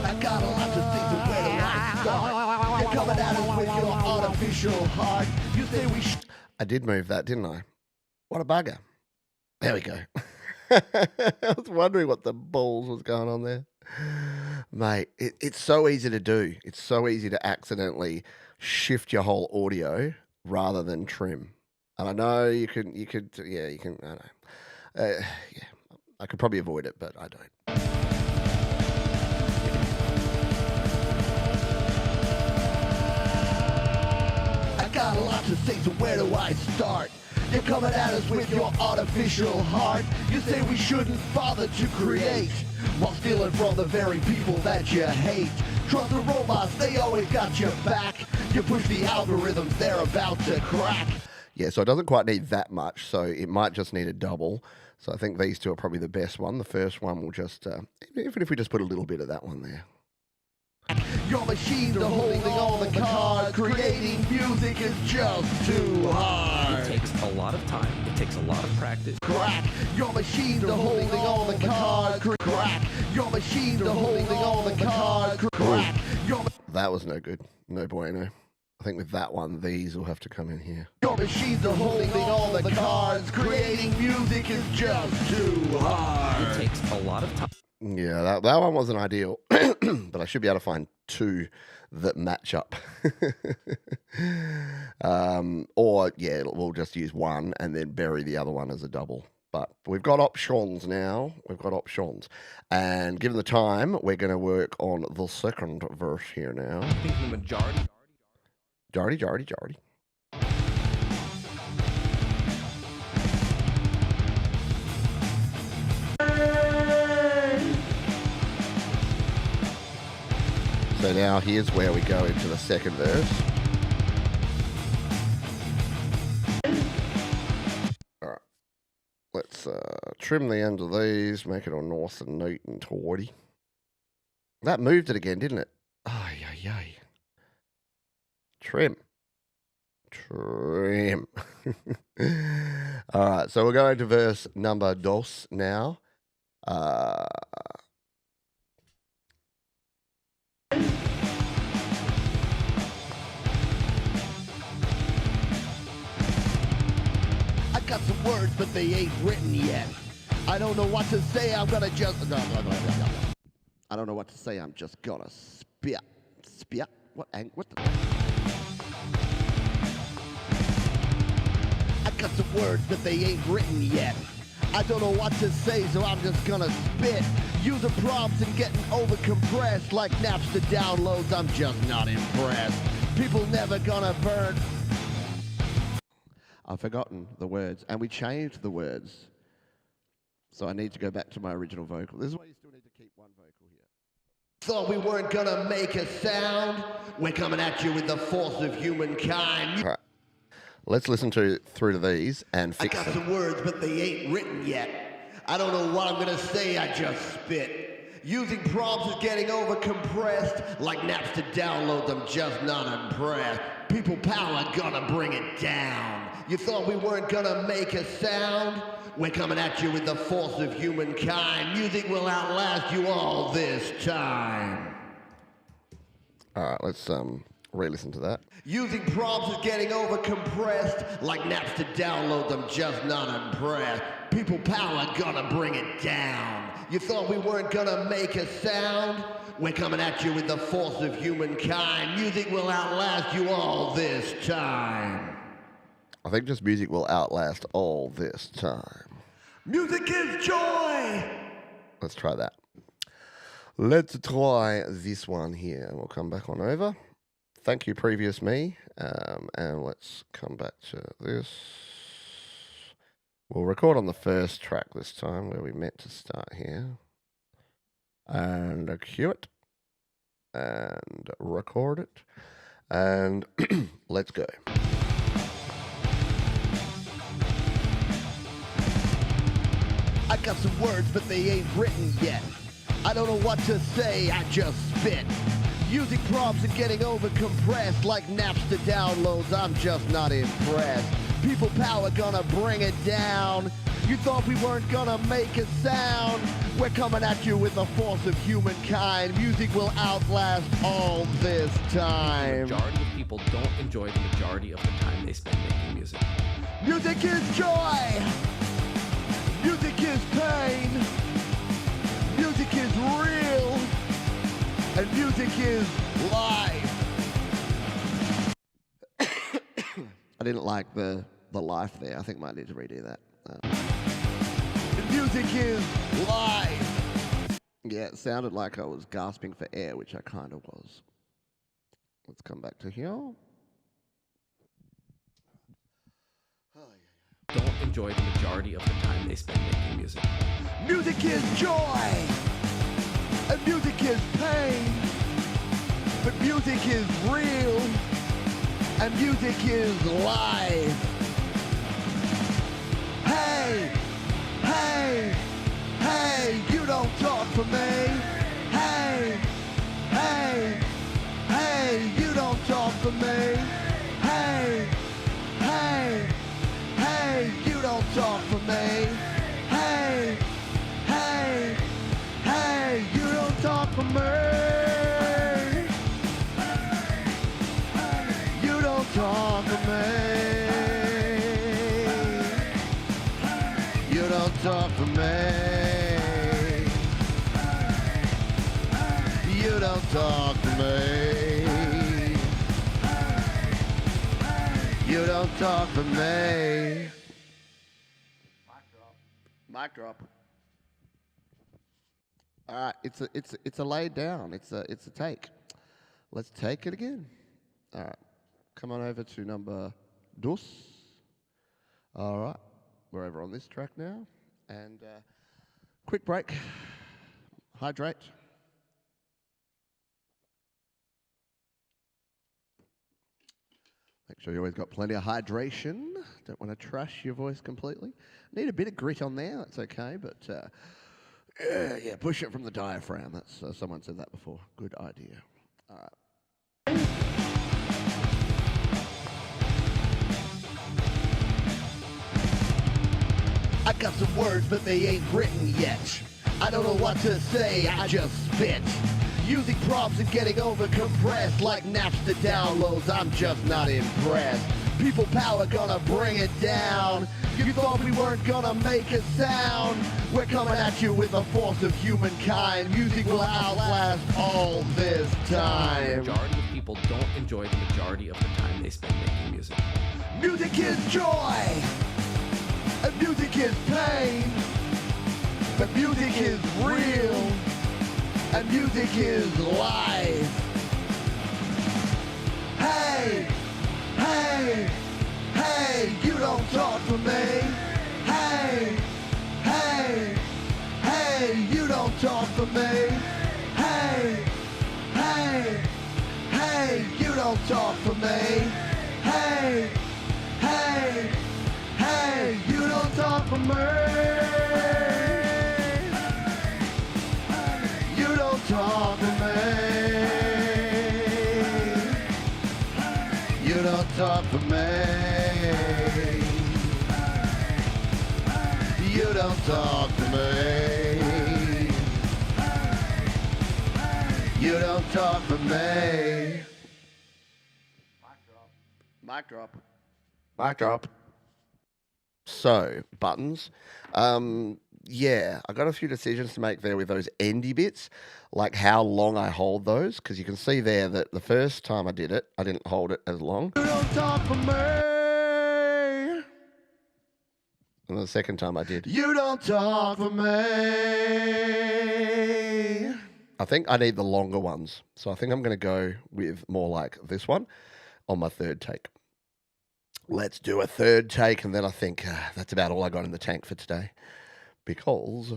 I got a lot to think, so where do I start? You're coming at us with your artificial heart. You say we I did move that, didn't I? What a bugger. There we go. I was wondering what the balls was going on there. Mate, it's so easy to do. It's so easy to accidentally shift your whole audio rather than trim. And I know you can, I know. Yeah, I could probably avoid it, but I don't. I got a lot to say, so where do I start? You're coming at us with your artificial heart. You say we shouldn't bother to create while stealing from the very people that you hate. Trust the robots, they always got your back. You push the algorithms, they're about to crack. Yeah, so it doesn't quite need that much, so it might just need a double. So I think these two are probably the best one. The first one will just, even if we just put a little bit of that one there. Your machines are holding all the cards. Creating music is just too hard. It takes a lot of time. It takes a lot of practice. Crack. Your machines are holding all the cards. Crack. Your machines are holding all the cards. Crack. That was no good. No bueno. I think with that one, these will have to come in here. Your machines are holding all the cards. Creating music is just too hard. It takes a lot of time. Yeah, that one wasn't ideal, but I should be able to find two that match up. Or, yeah, we'll just use one and then bury the other one as a double. But we've got options now. We've got options. And given the time, we're going to work on the second verse here now. I think the majority. Jardy. So now here's where we go into the second verse. All right. Let's trim the end of these, make it all nice and neat and tidy. That moved it again, didn't it? Ay. Trim. All right, so we're going to verse number dos now. I got some words, but they ain't written yet. I don't know what to say, I'm gonna just... No. I don't know what to say, I'm just gonna spit. Spit? What the... I got some words, but they ain't written yet. I don't know what to say, so I'm just gonna spit. Using prompts and getting over-compressed like Napster downloads, I'm just not impressed. People never gonna burn... I've forgotten the words, and we changed the words. So I need to go back to my original vocal. This is why you still need to keep one vocal here. Thought we weren't gonna make a sound? We're coming at you with the force of humankind. All right. Let's listen through to these and fix I got them. some words, but they ain't written yet. I don't know what I'm gonna say, I just spit. Using prompts is getting over-compressed. Like Napster downloads, I'm just not impressed. People power gonna bring it down. You thought we weren't gonna make a sound? We're coming at you with the force of humankind. Music will outlast you all this time. All right, let's re-listen to that. Using prompts is getting over-compressed. Like Napster downloads, I'm just not impressed. People power gonna bring it down. You thought we weren't gonna make a sound? We're coming at you with the force of humankind. Music will outlast you all this time. I think just music will outlast all this time. Music is joy! Let's try that. Let's try this one here. We'll come back on over. Thank you, previous me. And let's come back to this. We'll record on the first track this time where we meant to start here. And cue it. And record it. And let's go. I got some words, but they ain't written yet. I don't know what to say, I just spit. Using prompts and getting over-compressed like Napster downloads, I'm just not impressed. People power gonna bring it down. You thought we weren't gonna make a sound? We're coming at you with the force of humankind. Music will outlast all this time. Majority of people people don't enjoy the majority of the time they spend making music. Music is joy. Music is pain. Music is real. And music is life. I didn't like the life there. I think I might need to redo that. And music is life. Yeah, it sounded like I was gasping for air, which I kind of was. Let's come back to here. Don't enjoy the majority of the time they spend making music. Music is joy. And music is pain. But music is real. And music is life. Hey, hey, hey, you don't talk for me. Hey, hey, hey, you don't talk for me. Hey, hey, hey, you don't talk for me. Hey, hey, hey, you don't talk for me. You don't talk for me. You don't talk for me. You don't talk for me. You don't talk for me. Mic drop. All right, it's a lay down. It's a take. Let's take it again. All right, come on over to number dos. All right, we're over on this track now, and quick break. Hydrate. Make sure you always got plenty of hydration. Don't want to trash your voice completely. Need a bit of grit on there, that's okay, but yeah, push it from the diaphragm. That's someone said that before. Good idea. All right. I got some words, but they ain't written yet. I don't know what to say, I just spit. Using prompts and getting over compressed like Napster downloads, I'm just not impressed. People power gonna bring it down. You thought we weren't gonna make a sound. We're coming at you with the force of humankind. Music will outlast all this The time. majority of people don't enjoy the majority of the time they spend making music. Music is joy. And music is pain. But music is real. And music is life. Hey, hey, hey, you don't talk for me. Hey, hey, hey, you don't talk for me. Hey, hey, hey, you don't talk for me. Hey, hey, hey, you don't talk for me. You don't talk to me. You don't talk to me. You don't talk to me. You don't talk to me. Mic drop. Mic drop. So, buttons. Yeah, I got a few decisions to make there with those endy bits, like how long I hold those, because you can see there that the first time I did it, I didn't hold it as long. You don't talk for me. And the second time I did. You don't talk for me. I think I need the longer ones. So I think I'm going to go with more like this one on my third take. Let's do a third take, and then I think that's about all I got in the tank for today. Because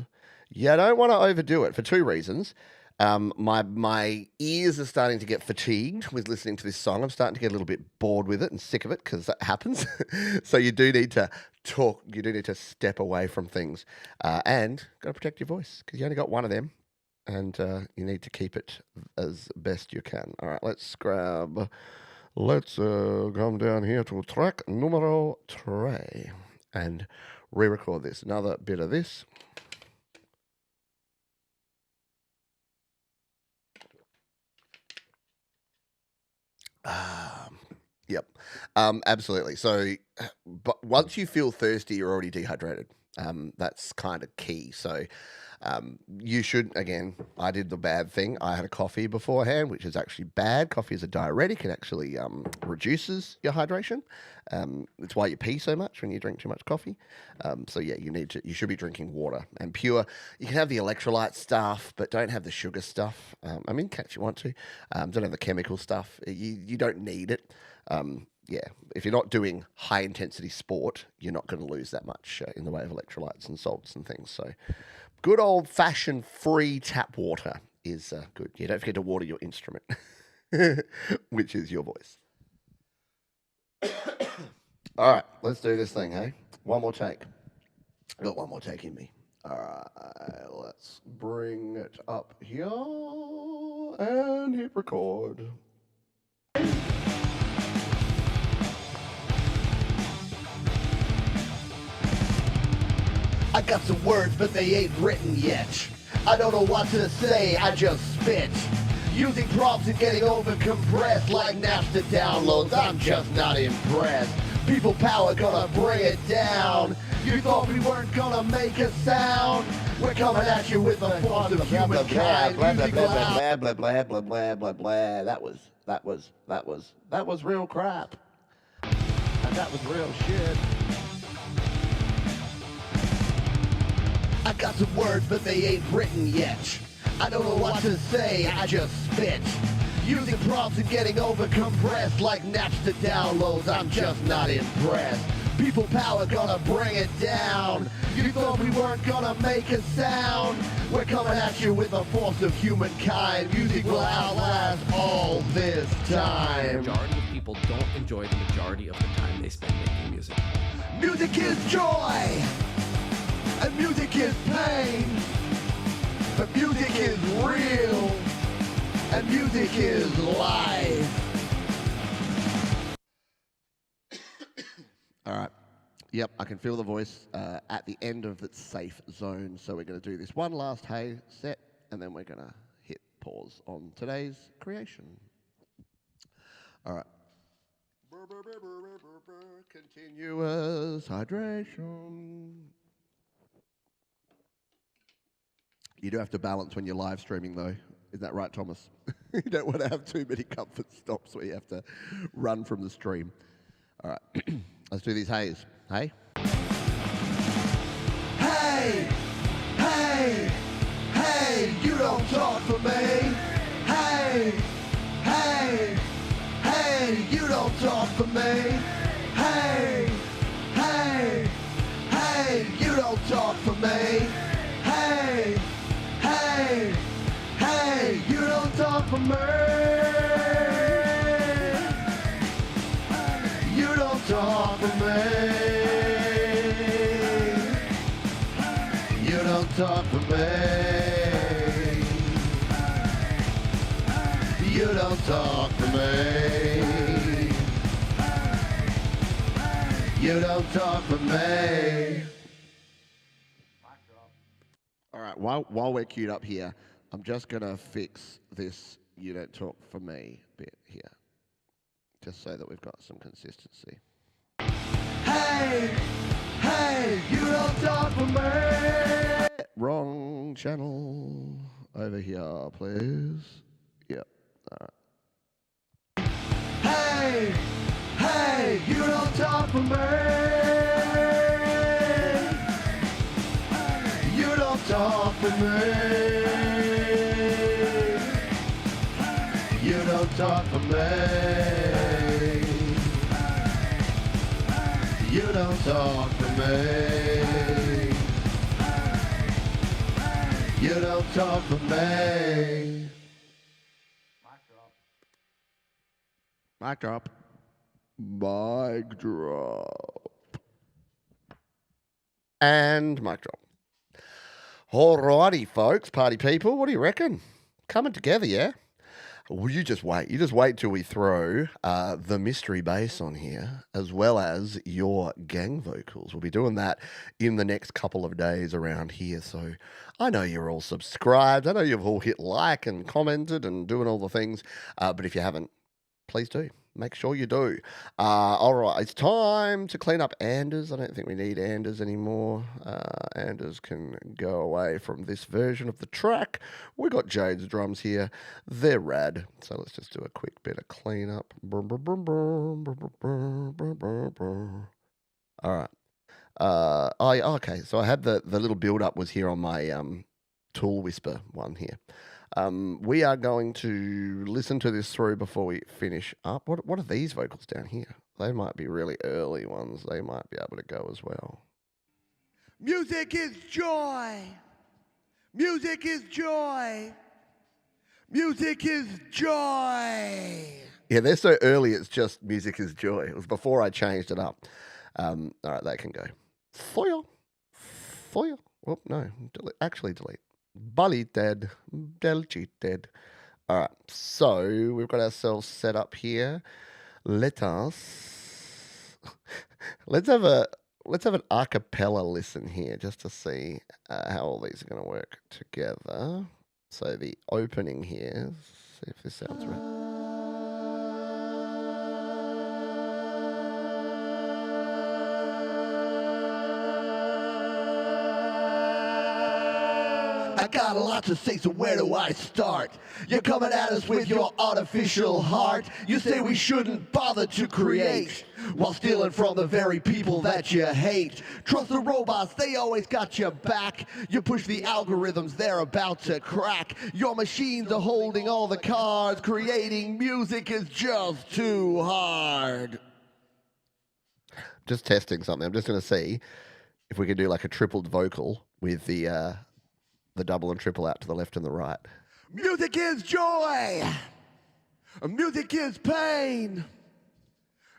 you don't want to overdo it for two reasons. My ears are starting to get fatigued with listening to this song. I'm starting to get a little bit bored with it and sick of it because that happens. So you do need to talk. You do need to step away from things. And got to protect your voice because you only got one of them. And you need to keep it as best you can. All right, let's grab... Let's come down here to track numero 3 and re-record this. Another bit of this. Yep. Absolutely. So, but once you feel thirsty, you're already dehydrated. That's kind of key. So, you should, again, I did the bad thing. I had a coffee beforehand, which is actually bad. Coffee is a diuretic. It actually reduces your hydration. It's why you pee so much when you drink too much coffee. So yeah, you should be drinking water and pure. You can have the electrolyte stuff, but don't have the sugar stuff. I mean, catch you want to. Don't have the chemical stuff. You don't need it. Yeah, if you're not doing high intensity sport, you're not going to lose that much in the way of electrolytes and salts and things. So, good old fashioned free tap water is good. Yeah, don't forget to water your instrument, which is your voice. All right, let's do this thing, hey? One more take. Got one more take in me. All right, let's bring it up here and hit record. I got some words, but they ain't written yet. I don't know what to say, I just spit. Using prompts and getting over-compressed like Napster downloads, I'm just not impressed. People power gonna bring it down. You thought we weren't gonna make a sound? We're coming at you with the force of humankind. Blah blah blah blah blah blah blah blah blah blah. That was real crap. And that was real shit. I got some words, but they ain't written yet. I don't know what to say, I just spit. Using prompts and getting over-compressed like Napster downloads, I'm just not impressed. People power gonna bring it down. You thought we weren't gonna make a sound? We're coming at you with the force of humankind. Music will outlast all this The time. majority of people don't enjoy the majority of the time they spend making music. Music is joy, and music is pain. But music is real, and music is life. All right. Yep, I can feel the voice at the end of its safe zone. So we're going to do this one last hey set, and then we're going to hit pause on today's creation. All right. Continuous hydration. You do have to balance when you're live streaming, though. Isn't that right, Thomas? You don't want to have too many comfort stops where you have to run from the stream. All right. Let's do these hays. Hey? Hey, hey, hey, you don't talk for me. Hey, hey, hey, you don't talk for me. Hey, hey, hey, you don't talk for me. Hey, hey, hey, you don't talk for me. You don't talk for me. You don't talk for me. You don't talk for me. You don't talk for me. All right, while we're queued up here, I'm just going to fix this you don't talk for me bit here. Just so that we've got some consistency. Hey, hey, you don't talk for me. Wrong channel. Over here, please. Yep. All right. Hey, hey, you don't talk for me. You don't talk for me. You don't talk for me. You don't talk for me. You don't talk for me. Mic drop. Mic drop. And mic drop. Alrighty, folks, party people, what do you reckon? Coming together, yeah? Well, you just wait. You just wait till we throw the mystery bass on here, as well as your gang vocals. We'll be doing that in the next couple of days around here. So I know you're all subscribed. I know you've all hit like and commented and doing all the things. But if you haven't, please do. Make sure you do. All right, it's time to clean up Anders. I don't think we need Anders anymore. Anders can go away from this version of the track. We got Jade's drums here. They're rad. So let's just do a quick bit of cleanup. All right. Okay. So I had the little build up was here on my Tool Whisper one here. We are going to listen to this through before we finish up. What are these vocals down here? They might be really early ones. They might be able to go as well. Music is joy. Music is joy. Music is joy. Yeah, they're so early, it's just music is joy. It was before I changed it up. All right, they can go. Foil. Oh, no. Actually, delete. Deleted. Deleted. All right, so we've got ourselves set up here. Let's have an a cappella listen here just to see how all these are going to work together. So the opening here, see if this sounds right. I got a lot to say, so where do I start? You're coming at us with your artificial heart. You say we shouldn't bother to create while stealing from the very people that you hate. Trust the robots, they always got your back. You push the algorithms, they're about to crack. Your machines are holding all the cards. Creating music is just too hard. Just testing something. I'm just going to see if we can do like a tripled vocal with the double and triple out to the left and the right. Music is joy. Music is pain.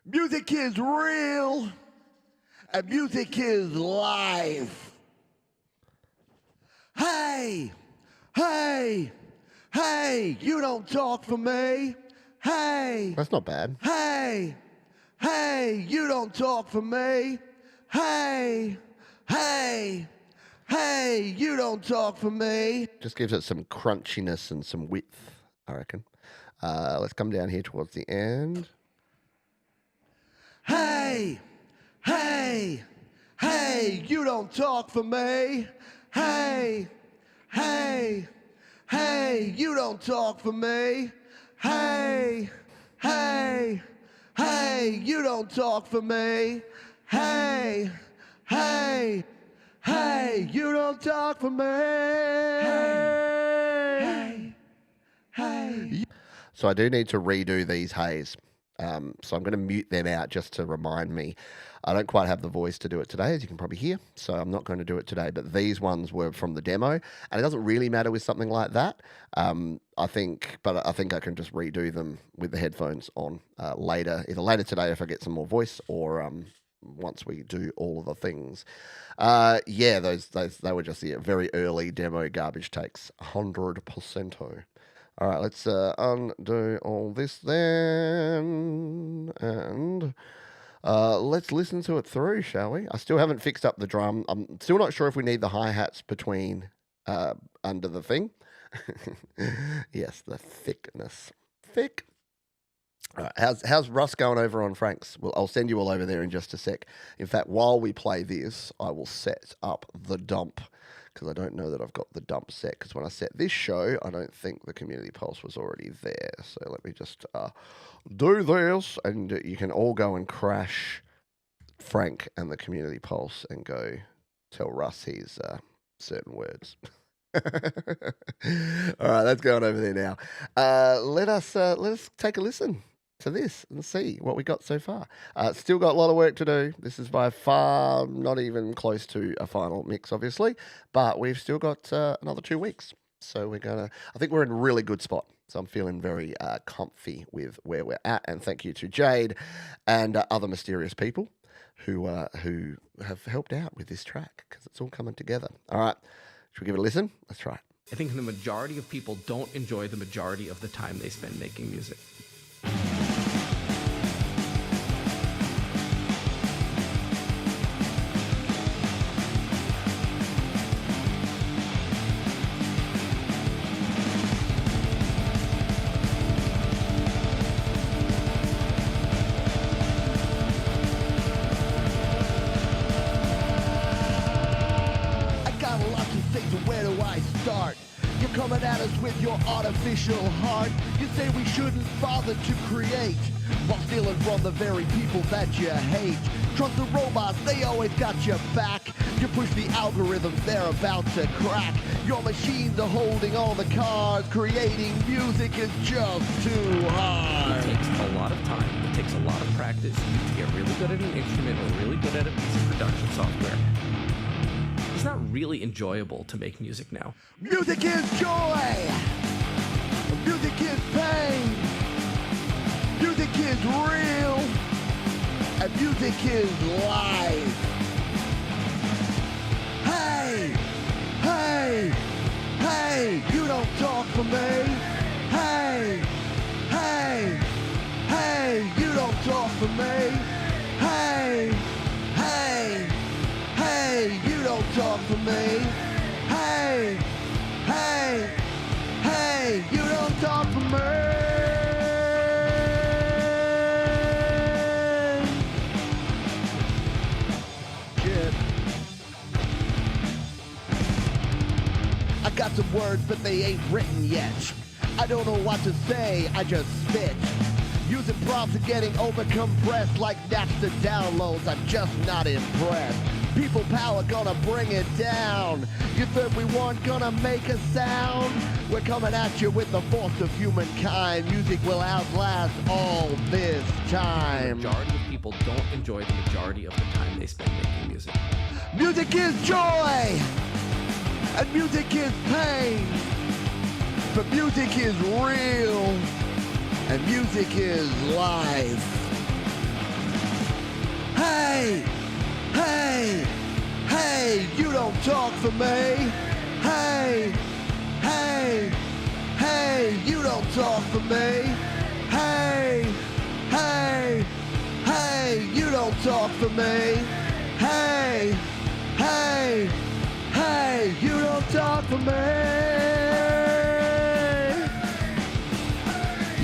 Music is real. And music is life. Hey, hey, hey, you don't talk for me. Hey. That's not bad. Hey, hey, you don't talk for me. Hey, hey. Hey, you don't talk for me. Just gives it some crunchiness and some width, I reckon. Let's come down here towards the end. Hey, hey, hey, you don't talk for me. Hey, hey, hey, you don't talk for me. Hey, hey, hey, you don't talk for me. Hey, hey. Hey, you don't talk for me. Hey, hey. So I do need to redo these hays. So I'm going to mute them out just to remind me. I don't quite have the voice to do it today, as you can probably hear. So I'm not going to do it today. But these ones were from the demo. And it doesn't really matter with something like that. I think I can just redo them with the headphones on later. Either later today if I get some more voice or once we do all of the things. Yeah, those they were just very early demo garbage takes. 100%. All right, let's undo all this then, and let's listen to it through, shall we? I still haven't fixed up the drum. I'm still not sure if we need the hi-hats between under the thing. Yes, the thickness. Thick. All right, how's Russ going over on Frank's? Well, I'll send you all over there in just a sec. In fact, while we play this, I will set up the dump because I don't know that I've got the dump set because when I set this show, I don't think the Community Pulse was already there. So let me just do this and you can all go and crash Frank and the Community Pulse and go tell Russ his certain words. All right, that's going over there now. Let us take a listen to this and see what we got so far. Still got a lot of work to do. This is by far not even close to a final mix, obviously, but we've still got another 2 weeks. So I think we're in a really good spot. So I'm feeling very comfy with where we're at. And thank you to Jade and other mysterious people who have helped out with this track because it's all coming together. All right, should we give it a listen? Let's try it. I think the majority of people don't enjoy the majority of the time they spend making music. start. You're coming at us with your artificial heart. You say we shouldn't bother to create, while stealing from the very people that you hate. Trust the robots, they always got your back. You push the algorithms, they're about to crack. Your machines are holding all the cards. Creating music is just too hard. It takes a lot of time. It takes a lot of practice. You need to get really good at an instrument or really good at a piece of production software. It's not really enjoyable to make music now. Music is joy. Music is pain. Music is real. And music is life. Hey, hey, hey, you don't talk for me. Hey, hey, hey, you don't talk for me. Hey, hey, hey, you don't talk for me. Hey, hey, hey, you don't talk for me. Shit. I got some words, but they ain't written yet. I don't know what to say, I just spit. Using prompts and getting over-compressed like Napster downloads, I'm just not impressed. People power gonna bring it down. You thought we weren't gonna make a sound? We're coming at you with the force of humankind. Music will outlast all this The time. majority of people don't enjoy the majority of the time they spend making music. Music is joy, and music is pain. But music is real, and music is life. Hey, hey, hey, you don't talk for me. Hey, hey, hey, you don't talk for me. Hey, hey, hey, you don't talk for me. Hey, hey, hey, you don't talk for me.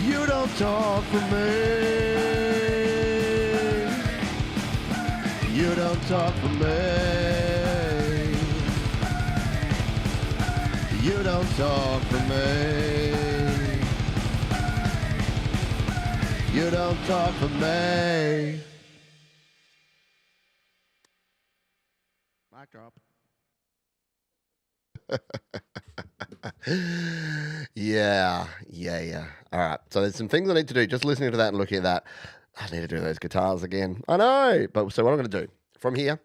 You don't talk for me. You don't talk for me. You don't talk for me. You don't talk for me. Mic drop. Yeah. All right. So there's some things I need to do. Just listening to that and looking at that, I need to do those guitars again. I know. But so what I'm going to do from here,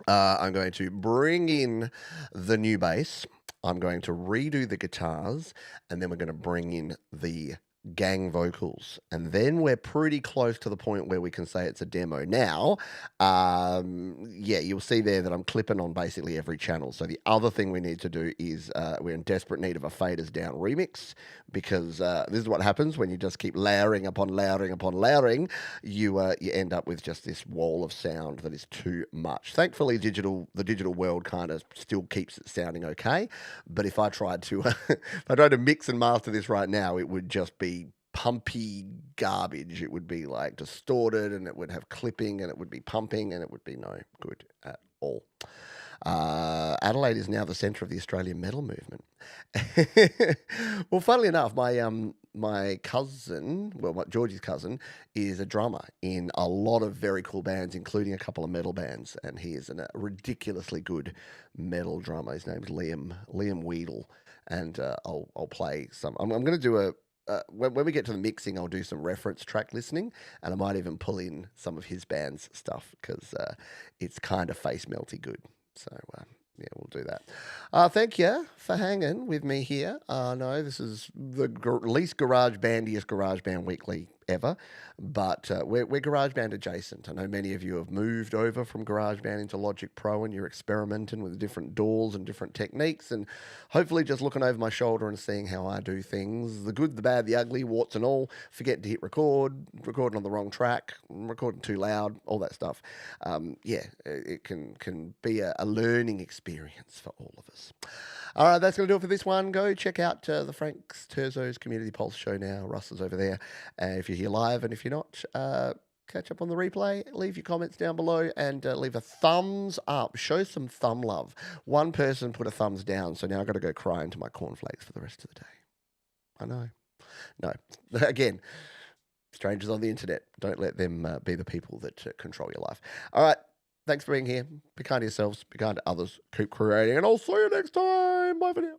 I'm going to bring in the new bass. I'm going to redo the guitars, and then we're going to bring in the gang vocals, and then we're pretty close to the point where we can say it's a demo. Now, yeah, you'll see there that I'm clipping on basically every channel. So the other thing we need to do is we're in desperate need of a Faders Down remix, because this is what happens when you just keep layering upon layering upon layering. You end up with just this wall of sound that is too much. Thankfully, the digital world kind of still keeps it sounding okay. But if I tried to mix and master this right now, it would just be pumpy garbage. It would be like distorted, and it would have clipping, and it would be pumping, and it would be no good at all. Adelaide is now the centre of the Australian metal movement. Well, funnily enough, my cousin, Georgie's cousin, is a drummer in a lot of very cool bands, including a couple of metal bands, and he is a ridiculously good metal drummer. His name's Liam Weedle, and I'll play some. I'm going to do when we get to the mixing, I'll do some reference track listening, and I might even pull in some of his band's stuff, because it's kind of face melty good. So yeah, we'll do that. Thank you for hanging with me here. No, this is the least GarageBandiest GarageBand Weekly ever, but we're GarageBand adjacent. I know many of you have moved over from GarageBand into Logic Pro, and you're experimenting with different DAWs and different techniques, and hopefully just looking over my shoulder and seeing how I do things, the good, the bad, the ugly, warts and all, forgetting to hit recording on the wrong track, recording too loud, all that stuff. Yeah, it can be a learning experience for all of us. All right, that's going to do it for this one. Go check out the Frank's Terzo's Community Pulse show now. Russ is over there. If you're here live, and if you're not, catch up on the replay. Leave your comments down below and leave a thumbs up. Show some thumb love. One person put a thumbs down, so now I've got to go cry into my cornflakes for the rest of the day. I know. No. Again, strangers on the internet. Don't let them be the people that control your life. All right. Thanks for being here. Be kind to yourselves. Be kind to others. Keep creating. And I'll see you next time. Bye for now.